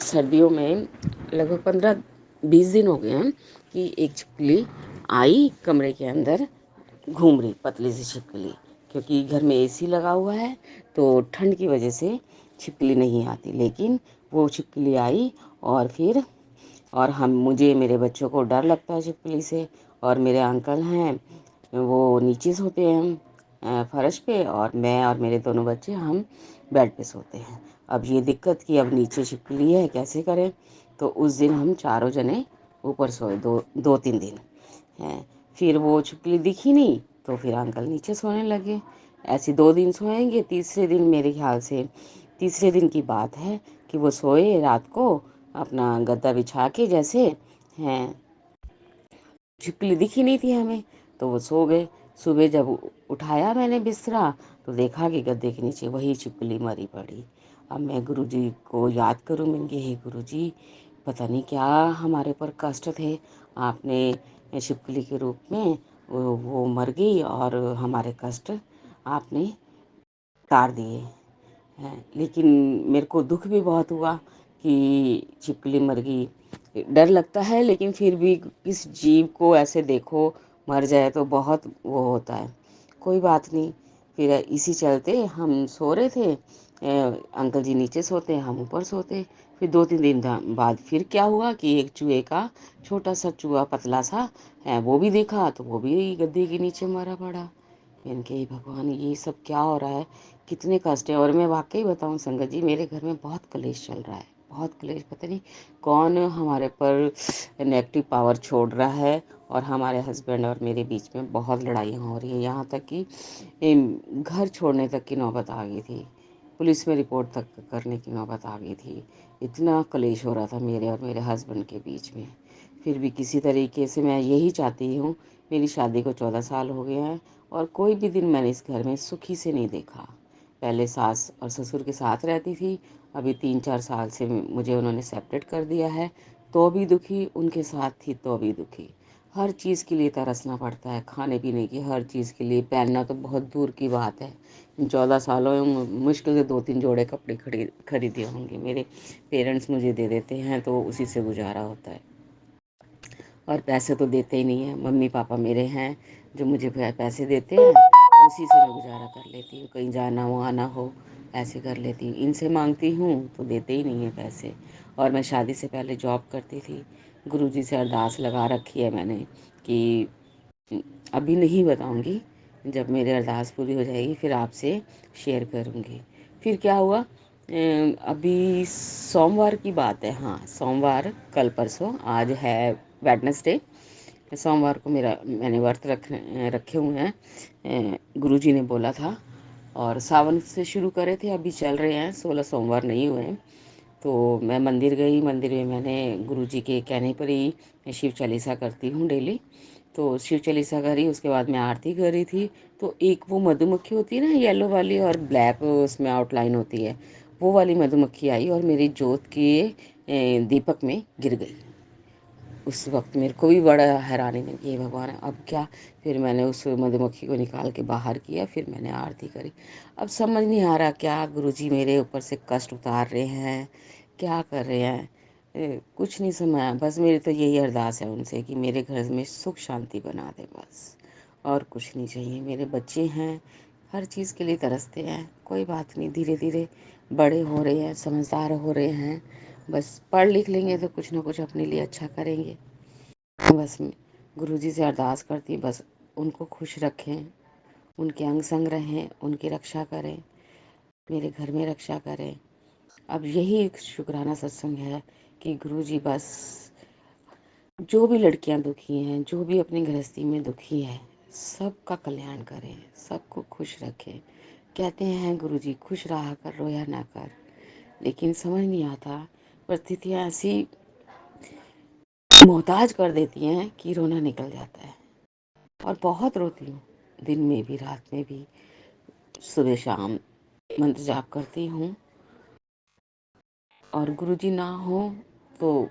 सर्दियों में लगभग 15-20 दिन हो गए हैं कि एक छिपकली आई कमरे के अंदर घूम रही, पतली सी छिपकली। क्योंकि घर में एसी लगा हुआ है तो ठंड की वजह से छिपकली नहीं आती, लेकिन वो छिपकली आई। और फिर और हम मुझे मेरे बच्चों को डर लगता है छिपकली से। और मेरे अंकल हैं वो नीचे सोते हैं फर्श पे, और मैं और मेरे दोनों बच्चे हम बेड पे सोते हैं। अब ये दिक्कत कि अब नीचे छिपकली है, कैसे करें। तो उस दिन हम चारों जने ऊपर सोए, 2-3 दिन हैं। फिर वो छिपकली दिखी नहीं तो फिर अंकल नीचे सोने लगे। ऐसे 2 दिन सोएंगे, तीसरे दिन मेरे ख्याल से तीसरे दिन की बात है कि वो सोए रात को अपना गद्दा बिछा के, जैसे हैं छिपकली दिखी नहीं थी हमें, तो वो सो गए। सुबह जब उठाया मैंने बिस्तरा तो देखा कि गद्दे के नीचे वही छिपकली मरी पड़ी। अब मैं गुरुजी को याद करूँ, मैंने हे गुरुजी पता नहीं क्या हमारे पर कष्ट थे, आपने छिपकली के रूप में वो मर गई और हमारे कष्ट आपने तार दिए हैं। लेकिन मेरे को दुख भी बहुत हुआ कि छिपकली मर गई। डर लगता है, लेकिन फिर भी किस जीव को ऐसे देखो मर जाए तो बहुत वो होता है। कोई बात नहीं। फिर इसी चलते हम सो रहे थे, अंकल जी नीचे सोते हम ऊपर सोते। फिर 2-3 दिन बाद फिर क्या हुआ कि एक चूहे का, छोटा सा चूहा पतला सा है, वो भी देखा तो वो भी गद्दे के नीचे मरा पड़ा। मैंने कहा हे भगवान ये सब क्या हो रहा है, कितने कष्ट है। और मैं वाकई बताऊं संगत जी, मेरे घर में बहुत कलेश चल रहा है, बहुत कलेश। पता नहीं कौन हमारे पर नेगेटिव पावर छोड़ रहा है, और हमारे हस्बैंड और मेरे बीच में बहुत लड़ाइयाँ हो रही हैं। यहाँ तक कि घर छोड़ने तक की नौबत आ गई थी, पुलिस में रिपोर्ट तक करने की नौबत आ गई थी। इतना कलेश हो रहा था मेरे और मेरे हस्बैंड के बीच में। फिर भी किसी तरीके से मैं यही चाहती हूँ, मेरी शादी को 14 साल हो गए हैं और कोई भी दिन मैंने इस घर में सुखी से नहीं देखा। पहले सास और ससुर के साथ रहती थी, अभी 3-4 साल से मुझे उन्होंने सेपरेट कर दिया है। तो भी दुखी, उनके साथ थी तो भी दुखी। हर चीज़ के लिए तरसना पड़ता है, खाने पीने की हर चीज़ के लिए। पहनना तो बहुत दूर की बात है। इन 14 सालों में मुश्किल से 2-3 जोड़े कपड़े खरीदे होंगे। मेरे पेरेंट्स मुझे दे देते हैं तो उसी से गुजारा होता है। और पैसे तो देते ही नहीं हैं, मम्मी पापा मेरे हैं जो मुझे पैसे देते हैं, उसी से मैं गुजारा कर लेती हूँ। कहीं जाना हो आना हो ऐसे कर लेती हूँ। इनसे मांगती हूँ तो देते ही नहीं हैं पैसे। और मैं शादी से पहले जॉब करती थी। गुरुजी से अरदास लगा रखी है मैंने कि अभी नहीं बताऊंगी, जब मेरी अरदास पूरी हो जाएगी फिर आपसे शेयर करूंगी। फिर क्या हुआ, अभी सोमवार की बात है, हाँ सोमवार, कल परसों, आज है वेडनेसडे। सोमवार को मेरा मैंने व्रत रखे हुए हैं। गुरुजी ने बोला था, और सावन से शुरू करे थे, अभी चल रहे हैं, 16 सोमवार नहीं हुए हैं। तो मैं मंदिर गई। मंदिर में मैंने गुरुजी के कहने पर ही शिव चालीसा करती हूँ डेली। तो शिव चालीसा करी, उसके बाद मैं आरती करी थी। तो एक वो मधुमक्खी होती है ना, येलो वाली और ब्लैक उसमें आउटलाइन होती है, वो वाली मधुमक्खी आई और मेरी जोत के दीपक में गिर गई। उस वक्त मेरे को भी बड़ा हैरानी लगी, ये भगवान अब क्या। फिर मैंने उस मधुमक्खी को निकाल के बाहर किया, फिर मैंने आरती करी। अब समझ नहीं आ रहा क्या गुरुजी मेरे ऊपर से कष्ट उतार रहे हैं, क्या कर रहे हैं। कुछ नहीं समझ आया। बस मेरी तो यही अरदास है उनसे कि मेरे घर में सुख शांति बना दे बस, और कुछ नहीं चाहिए। मेरे बच्चे हैं, हर चीज़ के लिए तरसते हैं। कोई बात नहीं, धीरे धीरे बड़े हो रहे हैं, समझदार हो रहे हैं। बस पढ़ लिख लेंगे तो कुछ ना कुछ अपने लिए अच्छा करेंगे। बस गुरुजी से अरदास करती, बस उनको खुश रखें, उनके अंग संग रहें, उनकी रक्षा करें, मेरे घर में रक्षा करें। अब यही एक शुक्राना सत्संग है कि गुरुजी बस जो भी लड़कियां दुखी हैं, जो भी अपनी गृहस्थी में दुखी है, सबका कल्याण करें, सबको खुश रखें। कहते हैं गुरुजी खुश रहा कर, रोया ना कर। लेकिन समझ नहीं आता, परिस्थितियाँ ऐसी मोहताज कर देती हैं कि रोना निकल जाता है। और बहुत रोती हूँ, दिन में भी रात में भी, सुबह शाम मंत्र जाप करती हूँ। और गुरुजी ना हो तो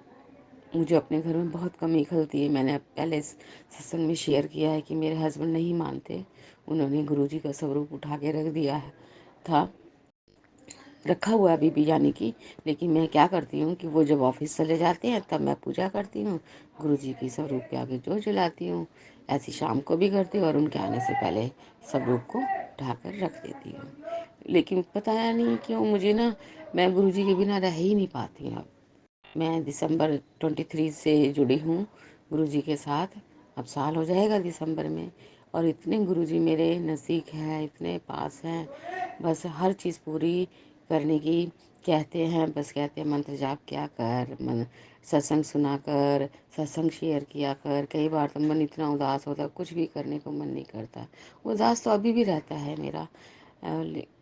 मुझे अपने घर में बहुत कमी खलती है। मैंने पहले सत्संग में शेयर किया है कि मेरे हस्बैंड नहीं मानते, उन्होंने गुरुजी का स्वरूप उठा के रख दिया था, रखा हुआ अभी भी यानी कि। लेकिन मैं क्या करती हूँ कि वो जब ऑफिस चले जाते हैं तब मैं पूजा करती हूँ, गुरुजी की स्वरूप के आगे जोत जलाती हूँ। ऐसी शाम को भी करती हूँ और उनके आने से पहले स्वरूप को उठाकर रख देती हूँ। लेकिन पता नहीं क्यों मुझे ना, मैं गुरुजी के बिना रह ही नहीं पाती अब। मैं दिसंबर 23 से जुड़ी हूँ गुरुजी के साथ, अब साल हो जाएगा दिसंबर में। और इतने गुरुजी मेरे नज़दीक हैं, इतने पास हैं, बस हर चीज़ पूरी करने की कहते हैं। बस कहते हैं मंत्र जाप किया कर, मन सत्संग सुना कर, सत्संग शेयर किया कर। कई बार तो मन इतना उदास होता है, कुछ भी करने को मन नहीं करता। उदास तो अभी भी रहता है मेरा,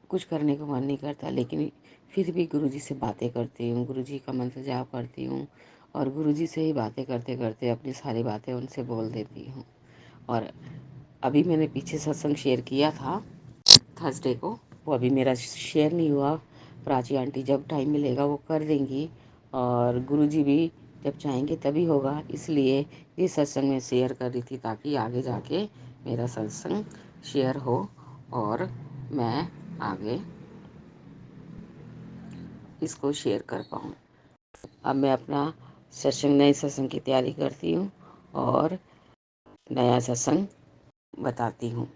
कुछ करने को मन नहीं करता। लेकिन फिर भी गुरुजी से बातें करती हूँ, गुरुजी का मंत्र जाप करती हूँ, और गुरुजी से ही बातें करते करते अपनी सारी बातें उनसे बोल देती हूँ। और अभी मैंने पीछे सत्संग शेयर किया था थर्सडे को, वो अभी मेरा शेयर नहीं हुआ। प्राची आंटी जब टाइम मिलेगा वो कर देंगी, और गुरुजी भी जब चाहेंगे तभी होगा। इसलिए ये सत्संग में शेयर कर रही थी ताकि आगे जाके मेरा सत्संग शेयर हो और मैं आगे इसको शेयर कर पाऊँ। अब मैं अपना सत्संग, नए सत्संग की तैयारी करती हूँ और नया सत्संग बताती हूँ।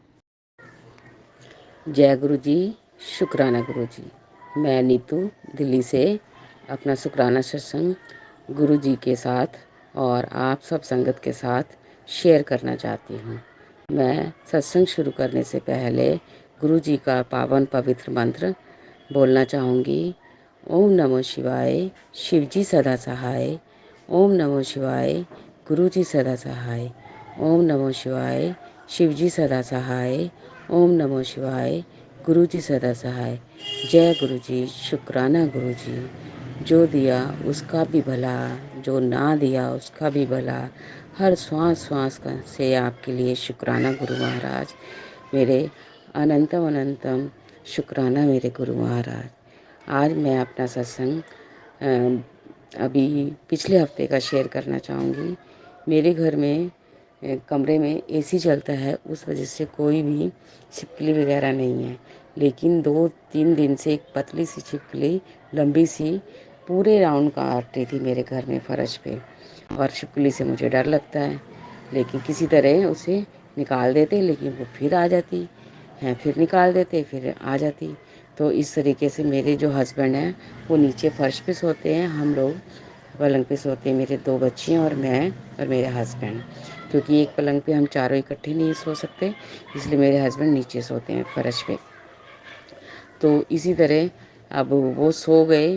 जय गुरु जी, शुक्राना गुरु जी। मैं नीतू दिल्ली से अपना शुक्राना सत्संग गुरु जी के साथ और आप सब संगत के साथ शेयर करना चाहती हूँ। मैं सत्संग शुरू करने से पहले गुरु जी का पावन पवित्र मंत्र बोलना चाहूँगी। ओम नमो शिवाय, शिव जी सदा सहाय। ओम नमो शिवाय, गुरु जी सदा सहाय। ओम नमो शिवाय, शिव जी सदा सहाय। ओम नमो शिवाय, गुरु जी सदा सहाय। जय गुरु जी, शुक्राना गुरु जी। जो दिया उसका भी भला, जो ना दिया उसका भी भला। हर श्वास श्वास का से आपके लिए शुक्राना गुरु महाराज। मेरे अनंतम अनंतम शुक्राना मेरे गुरु महाराज। आज मैं अपना सत्संग अभी पिछले हफ्ते का शेयर करना चाहूँगी। मेरे घर में कमरे में एसी चलता है, उस वजह से कोई भी छिपकली वगैरह नहीं है। लेकिन 2-3 दिन से एक पतली सी छिपकली लंबी सी पूरे राउंड काट रही थी मेरे घर में फर्श पे। और छिपकली से मुझे डर लगता है, लेकिन किसी तरह उसे निकाल देते, लेकिन वो फिर आ जाती हैं, फिर निकाल देते, फिर आ जाती। तो इस तरीके से मेरे जो हस्बैंड हैं वो नीचे फर्श पे सोते हैं, हम लोग पलंग पे सोते हैं, मेरे 2 बच्चियाँ और मैं और मेरे हस्बैंड। क्योंकि एक पलंग पे हम चारों इकट्ठे नहीं सो सकते, इसलिए मेरे हस्बैंड नीचे सोते हैं फर्श पे। तो इसी तरह अब वो सो गए,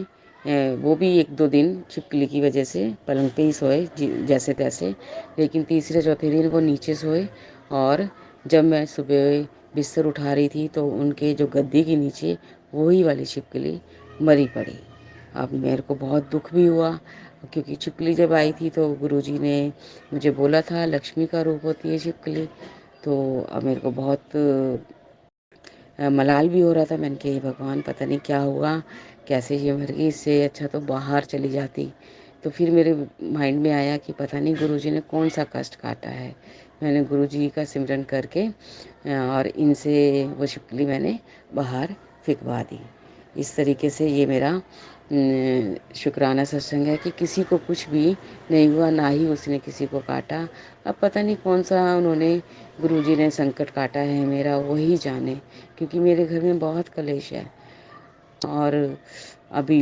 वो भी 1-2 दिन छिपकली की वजह से पलंग पे ही सोए जैसे तैसे। लेकिन तीसरे चौथे दिन वो नीचे सोए, और जब मैं सुबह बिस्तर उठा रही थी तो उनके जो गद्दे के नीचे वही वाली छिपकली मरी पड़ी। अब मेरे को बहुत दुख भी हुआ, क्योंकि छिपकली जब आई थी तो गुरुजी ने मुझे बोला था लक्ष्मी का रूप होती है छिपकली। तो अब मेरे को बहुत मलाल भी हो रहा था। मैंने कहा हे भगवान, पता नहीं क्या हुआ, कैसे ये मर गई, इससे अच्छा तो बाहर चली जाती। तो फिर मेरे माइंड में आया कि पता नहीं गुरुजी ने कौन सा कष्ट काटा है। मैंने गुरुजी का सिमरन करके और इनसे वो छिपकली मैंने बाहर फेंकवा दी। इस तरीके से ये मेरा शुक्राना सत्संग है कि किसी को कुछ भी नहीं हुआ, ना ही उसने किसी को काटा। अब पता नहीं कौन सा उन्होंने गुरुजी ने संकट काटा है मेरा, वही जाने। क्योंकि मेरे घर में बहुत कलेश है, और अभी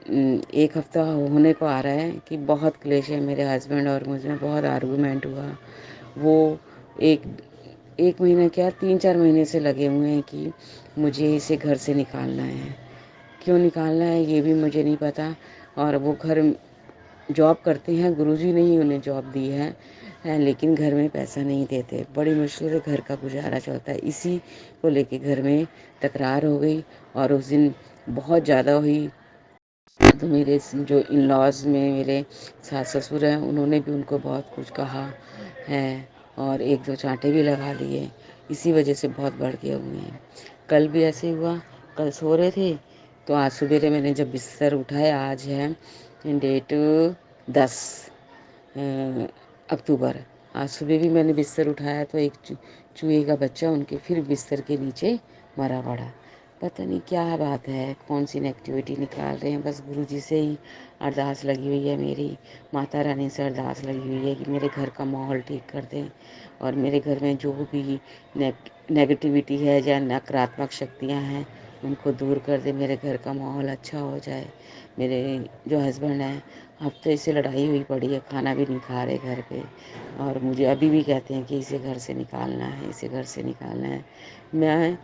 1 हफ्ता होने को आ रहा है कि बहुत क्लेश है। मेरे हस्बैंड और मुझ में बहुत आर्गूमेंट हुआ। वो एक 1 महीना क्या 3-4 महीने से लगे हुए हैं कि मुझे इसे घर से निकालना है। क्यों निकालना है ये भी मुझे नहीं पता। और वो घर जॉब करते हैं, गुरुजी ने ही उन्हें जॉब दी है, लेकिन घर में पैसा नहीं देते। बड़ी मुश्किल से घर का गुजारा चलता है। इसी को लेके घर में तकरार हो गई, और उस दिन बहुत ज़्यादा हुई। तो मेरे जो इन लॉज में मेरे सास ससुर हैं, उन्होंने भी उनको बहुत कुछ कहा है, और 1-2 चांटे भी लगा लिए। इसी वजह से बहुत बढ़ गए हुए हैं। कल भी ऐसे हुआ, कल सो रहे थे तो आज सवेरे मैंने जब बिस्तर उठाया, आज है डेट 10 अक्टूबर। आज सुबह भी मैंने बिस्तर उठाया तो एक चूहे का बच्चा उनके फिर बिस्तर के नीचे मरा पड़ा। पता नहीं क्या बात है, कौन सी नेगेटिविटी निकाल रहे हैं। बस गुरुजी से ही अरदास लगी हुई है मेरी, माता रानी से अरदास लगी हुई है कि मेरे घर का माहौल ठीक कर दें, और मेरे घर में जो भी नेगेटिविटी है या नकारात्मक शक्तियाँ हैं उनको दूर कर दे, मेरे घर का माहौल अच्छा हो जाए। मेरे जो हस्बैंड हैं, हफ्ते से लड़ाई हुई पड़ी है, खाना भी नहीं खा रहे घर पे, और मुझे अभी भी कहते हैं कि इसे घर से निकालना है, इसे घर से निकालना है। मैं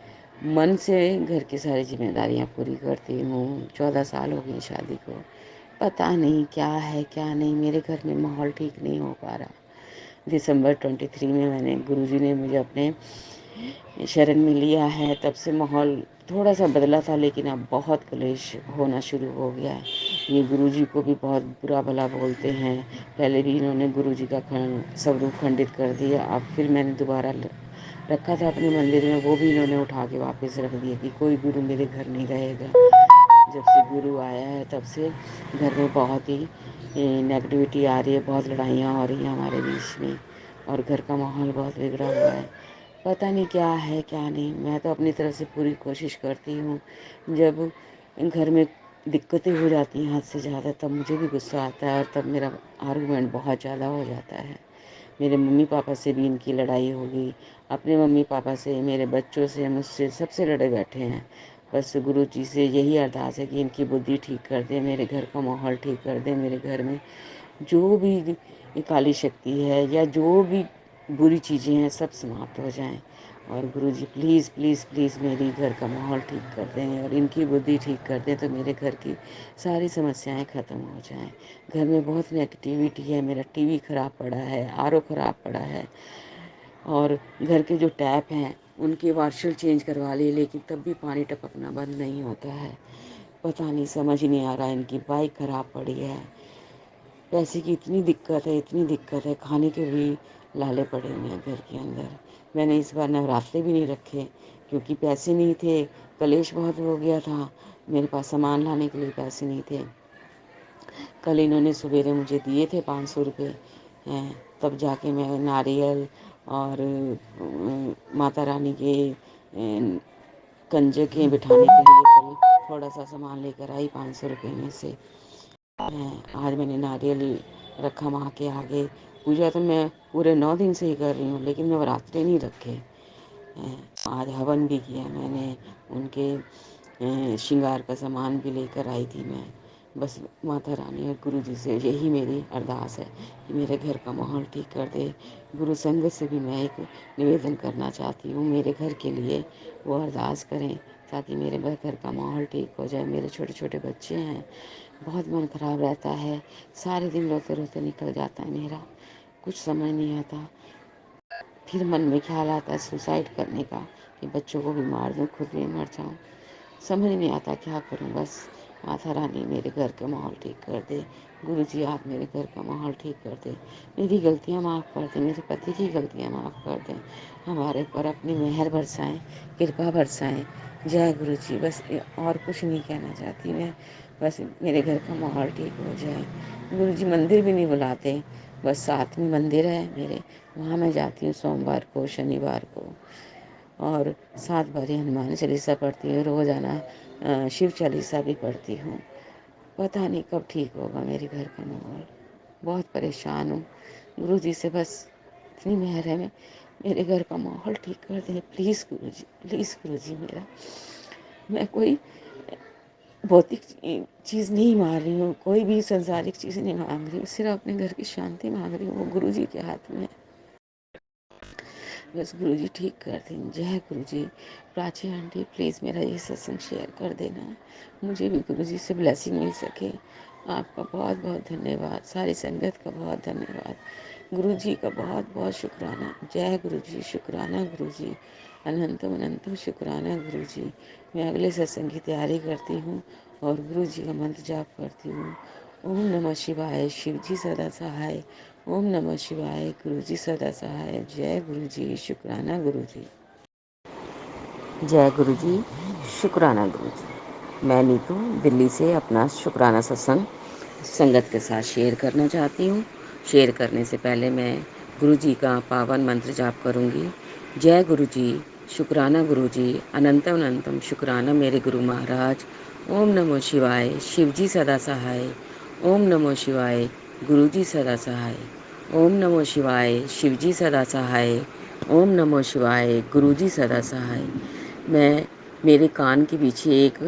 मन से घर की सारी जिम्मेदारियां पूरी करती हूँ। 14 साल हो गए शादी को। पता नहीं क्या है क्या नहीं, मेरे घर में माहौल ठीक नहीं हो पा रहा। दिसंबर 23 में मैंने गुरुजी ने मुझे अपने शरण में लिया है, तब से माहौल थोड़ा सा बदला था, लेकिन अब बहुत क्लेश होना शुरू हो गया है। ये गुरुजी को भी बहुत बुरा भला बोलते हैं। पहले भी इन्होंने गुरुजी का स्वरूप खंडित कर दिया। अब फिर मैंने दोबारा रखा था अपने मंदिर में, वो भी इन्होंने उठा के वापस रख दिया कि कोई गुरु मेरे घर नहीं रहेगा। जब से गुरु आया है तब से घर में बहुत ही नेगेटिविटी आ रही है, बहुत लड़ाइयाँ हो रही हैं हमारे बीच में, और घर का माहौल बहुत बिगड़ा हुआ है। पता नहीं क्या है क्या नहीं। मैं तो अपनी तरफ से पूरी कोशिश करती हूँ। जब घर में दिक्कतें हो जाती हैं हद से ज़्यादा, तब मुझे भी गुस्सा आता है, और तब मेरा आर्गुमेंट बहुत ज़्यादा हो जाता है। मेरे मम्मी पापा से भी इनकी लड़ाई हो गई, अपने मम्मी पापा से, मेरे बच्चों से, मुझसे, सबसे लड़े बैठे हैं। बस गुरु जी से यही अरदास है कि इनकी बुद्धि ठीक कर दे, मेरे घर का माहौल ठीक कर दे, मेरे घर में जो भी काली शक्ति है या जो भी बुरी चीज़ें हैं सब समाप्त हो जाएं। और गुरुजी प्लीज़ प्लीज़ प्लीज़ मेरी घर का माहौल ठीक कर दें, और इनकी बुद्धि ठीक कर दें, तो मेरे घर की सारी समस्याएं ख़त्म हो जाएं। घर में बहुत नेगेटिविटी है, मेरा टीवी ख़राब पड़ा है, आरओ ख़राब पड़ा है, और घर के जो टैप हैं उनके वाशर चेंज करवा लिए, लेकिन तब भी पानी टपकना बंद नहीं होता है। पता नहीं, समझ नहीं आ रहा। इनकी बाइक ख़राब पड़ी है, पैसे की इतनी दिक्कत है, इतनी दिक्कत है, खाने के भी लाले पड़े हुए हैं घर के अंदर। मैंने इस बार नवरात्रे भी नहीं रखे क्योंकि पैसे नहीं थे, कलेश बहुत हो गया था, मेरे पास सामान लाने के लिए पैसे नहीं थे। कल इन्होंने सवेरे मुझे दिए थे 500 रुपये, तब जाके मैं नारियल और माता रानी के कंजकें बिठाने के लिए कल थोड़ा सा सामान लेकर आई 500 रुपये में से। आज मैंने नारियल रखा माँ के आगे। पूजा तो मैं पूरे 9 दिन से ही कर रही हूँ, लेकिन नवरात्रे नहीं रखे। आज हवन भी किया मैंने, उनके श्रृंगार का सामान भी लेकर आई थी मैं। बस माता रानी और गुरु जी से यही मेरी अरदास है कि मेरे घर का माहौल ठीक कर दे। गुरु संगत से भी मैं एक निवेदन करना चाहती हूँ, मेरे घर के लिए वो अरदास करें ताकि मेरे घर का माहौल ठीक हो जाए। मेरे छोटे छोटे बच्चे हैं, बहुत मन खराब रहता है, सारे दिन रोते रोते निकल जाता है मेरा, कुछ समझ नहीं आता। फिर मन में ख्याल आता है सुसाइड करने का कि बच्चों को भी मार दूँ, खुद भी मर जाऊँ। समझ नहीं आता क्या करूँ। बस माता रानी मेरे घर का माहौल ठीक कर दे। गुरु जी आप मेरे घर का माहौल ठीक कर दे, मेरी गलतियाँ माफ़ कर दें, मेरे पति की गलतियाँ माफ़ कर दें, हमारे पर अपनी मेहर बरसाएं, कृपा बरसाएं। जय गुरु जी। बस और कुछ नहीं कहना चाहती मैं, बस मेरे घर का माहौल ठीक हो जाए। गुरु जी मंदिर भी नहीं बुलाते, बस साथ में मंदिर है मेरे, वहाँ मैं जाती हूँ सोमवार को, शनिवार को, और 7 बारी हनुमान चालीसा पढ़ती हूँ रोज़ाना, शिव चालीसा भी पढ़ती हूँ। पता नहीं कब ठीक होगा मेरे घर का माहौल, बहुत परेशान हूँ। गुरु जी से बस इतनी मेहर है, मेरे घर का माहौल ठीक कर दें प्लीज़ गुरु जी, प्लीज़ गुरु जी। मैं कोई भौतिक चीज़ नहीं मांग रही हूँ, कोई भी संसारिक चीज़ नहीं मांग रही हूँ, सिर्फ अपने घर की शांति मांग रही हूँ, वो गुरु जी के हाथ में है। बस गुरु जी ठीक कर दें। जय गुरु जी। प्राची आंटी प्लीज़ मेरा ये सत्संग शेयर कर देना, मुझे भी गुरु जी से ब्लेसिंग मिल सके। आपका बहुत बहुत धन्यवाद, सारी संगत का बहुत धन्यवाद, गुरु जी का बहुत बहुत शुक्राना। जय गुरु जी, शुक्राना गुरु जी, अनंतम अनंतम शुक्राना गुरु जी। मैं अगले सत्संग की तैयारी करती हूँ और गुरु जी का मंत्र जाप करती हूँ। ओम नमः शिवाय, शिव जी सदा सहाय। ओम नमः शिवाय, गुरु जी सदा सहाय। जय गुरु जी, शुक्राना गुरु जी। जय गुरु जी, शुक्राना गुरु जी। मैं नीतू दिल्ली से अपना शुक्राना सत्संग संगत के साथ शेयर करना चाहती हूँ। शेयर करने से पहले मैं गुरु जी का पावन मंत्र जाप करूँगी। जय गुरु जी, शुक्राना गुरु जी, अनंतम अनंतम शुक्राना मेरे गुरु महाराज। ओम नमो शिवाय, शिव जी सदा सहाय। ओम नमो शिवाय, गुरु जी सदा सहाय। ओम नमो शिवाय, शिव जी सदा सहाय। ओम नमो शिवाय, गुरु जी सदा सहाय। मैं मेरे कान के पीछे एक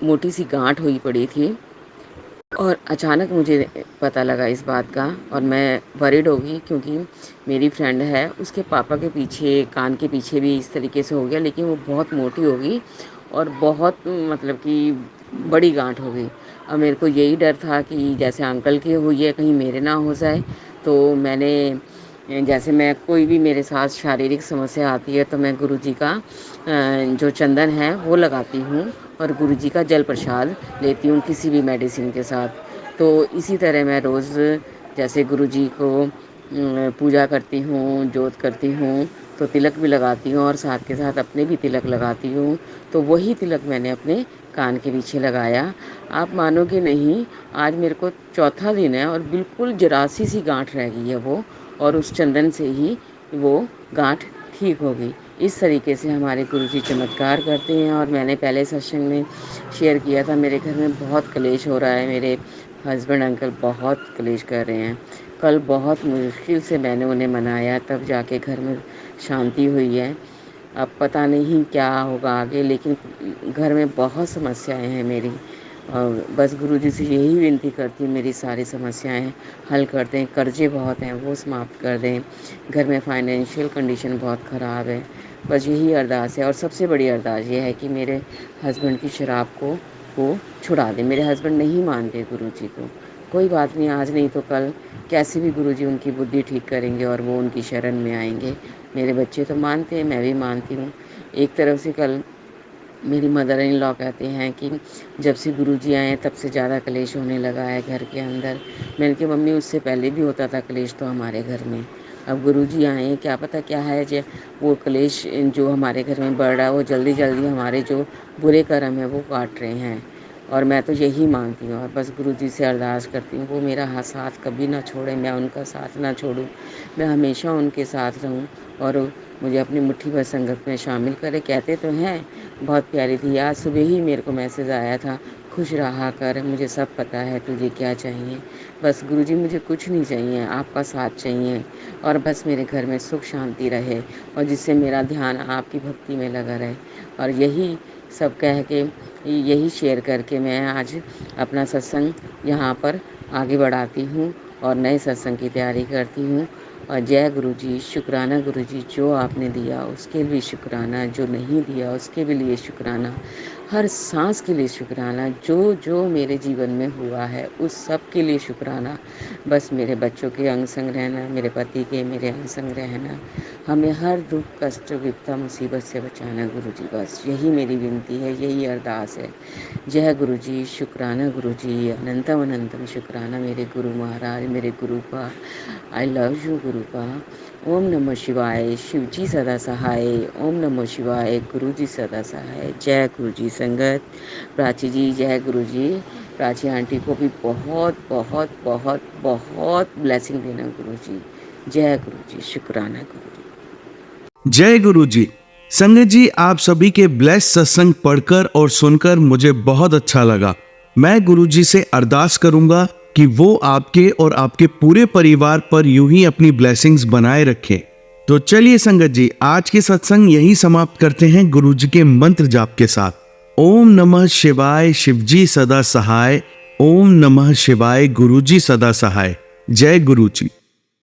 मोटी सी गांठ हुई पड़ी थी और अचानक मुझे पता लगा इस बात का और मैं वरिड हो गई, क्योंकि मेरी फ्रेंड है उसके पापा के पीछे कान के पीछे भी इस तरीके से हो गया, लेकिन वो बहुत मोटी हो गई और बहुत मतलब कि बड़ी गांठ हो गई। और मेरे को यही डर था कि जैसे अंकल की हुई है कहीं मेरे ना हो जाए। तो मैंने जैसे मैं कोई भी मेरे साथ शारीरिक समस्या आती है तो मैं गुरु जी का जो चंदन है वो लगाती हूँ और गुरु जी का जल प्रसाद लेती हूँ किसी भी मेडिसिन के साथ। तो इसी तरह मैं रोज़ जैसे गुरु जी को पूजा करती हूँ, जोत करती हूँ, तो तिलक भी लगाती हूँ और साथ के साथ अपने भी तिलक लगाती हूँ। तो वही तिलक मैंने अपने कान के पीछे लगाया। आप मानोगे नहीं, आज मेरे को चौथा दिन है और बिल्कुल जरासी सी गांठ रह गई है वो, और उस चंदन से ही वो गांठ ठीक हो गई। इस तरीके से हमारे गुरु जी चमत्कार करते हैं। और मैंने पहले सत्संग में शेयर किया था, मेरे घर में बहुत कलेश हो रहा है, मेरे हस्बैंड अंकल बहुत कलेश कर रहे हैं। कल बहुत मुश्किल से मैंने उन्हें मनाया, तब जाके घर में शांति हुई है। अब पता नहीं क्या होगा आगे, लेकिन घर में बहुत समस्याएं हैं मेरी, और बस गुरु जी से यही विनती करती हूँ मेरी सारी समस्याएं हल कर दें। कर्जे बहुत हैं वो समाप्त कर दें, घर में फाइनेंशियल कंडीशन बहुत ख़राब है, बस यही अरदास है। और सबसे बड़ी अरदास ये है कि मेरे हस्बैंड की शराब को वो छुड़ा दें। मेरे हस्बैंड नहीं मानते गुरु जी को। कोई बात नहीं, आज नहीं तो कल कैसे भी गुरु जी उनकी बुद्धि ठीक करेंगे और वो उनकी शरण में आएंगे। मेरे बच्चे तो मानते हैं, मैं भी मानती हूँ। एक तरफ से कल मेरी मदर इन लॉ कहते हैं कि जब से गुरुजी आए तब से ज़्यादा कलेश होने लगा है घर के अंदर। मैंने कहा मम्मी उससे पहले भी होता था कलेश तो हमारे घर में, अब गुरुजी आए हैं क्या पता क्या है जो वो कलेश जो हमारे घर में बढ़ रहा है वो जल्दी जल्दी हमारे जो बुरे कर्म है वो काट रहे हैं। और मैं तो यही मांगती हूँ और बस गुरु जी से अरदास करती हूँ वो मेरा साथ कभी ना छोड़े, मैं उनका साथ ना छोड़ूँ, मैं हमेशा उनके साथ रहूँ और मुझे अपनी मुट्ठी भर संगत में शामिल करे। कहते तो हैं बहुत प्यारी थी, आज सुबह ही मेरे को मैसेज आया था, खुश रहा कर, मुझे सब पता है तुझे क्या चाहिए। बस गुरुजी मुझे कुछ नहीं चाहिए, आपका साथ चाहिए और बस मेरे घर में सुख शांति रहे और जिससे मेरा ध्यान आपकी भक्ति में लगा रहे। और यही सब कह के, यही शेयर करके मैं आज अपना सत्संग यहाँ पर आगे बढ़ाती हूँ और नए सत्संग की तैयारी करती हूँ। और जय गुरुजी, शुक्राना गुरुजी, जो आपने दिया उसके लिए शुक्राना, जो नहीं दिया उसके भी लिए शुक्राना, हर सांस के लिए शुक्राना, जो जो मेरे जीवन में हुआ है उस सब के लिए शुक्राना। बस मेरे बच्चों के अंग संग रहना, मेरे पति के मेरे अंग संग रहना, हमें हर दुख कष्ट विपदा मुसीबत से बचाना गुरुजी, बस यही मेरी विनती है, यही अरदास है। जय गुरुजी, शुक्राना गुरुजी, अनंतम अनंतम शुक्राना मेरे गुरु महाराज, मेरे गुरुपा। I love you गुरुपा। ओम नमः शिवाय, शिव जी सदा सहाय। ओम नमः शिवाय, गुरु जी सदा सहाय। जय गुरु जी संगत। प्राची जी जय गुरु जी। प्राची आंटी को भी बहुत बहुत बहुत बहुत ब्लेसिंग देना गुरु जी। जय गुरु जी, शुक्राना गुरु जी। जय गुरु जी। संगत जी, आप सभी के ब्लेस सत्संग पढ़कर और सुनकर मुझे बहुत अच्छा लगा। मैं गुरु जी से अरदास करूंगा कि वो आपके और आपके पूरे परिवार पर यूं ही अपनी ब्लेसिंग्स बनाए रखें। तो चलिए संगत जी, आज के सत्संग यही समाप्त करते हैं गुरु जी के मंत्र जाप के साथ। ओम नमः शिवाय, शिवजी सदा सहाय। ओम नमः शिवाय, गुरु जी सदा सहाय। जय गुरु जी।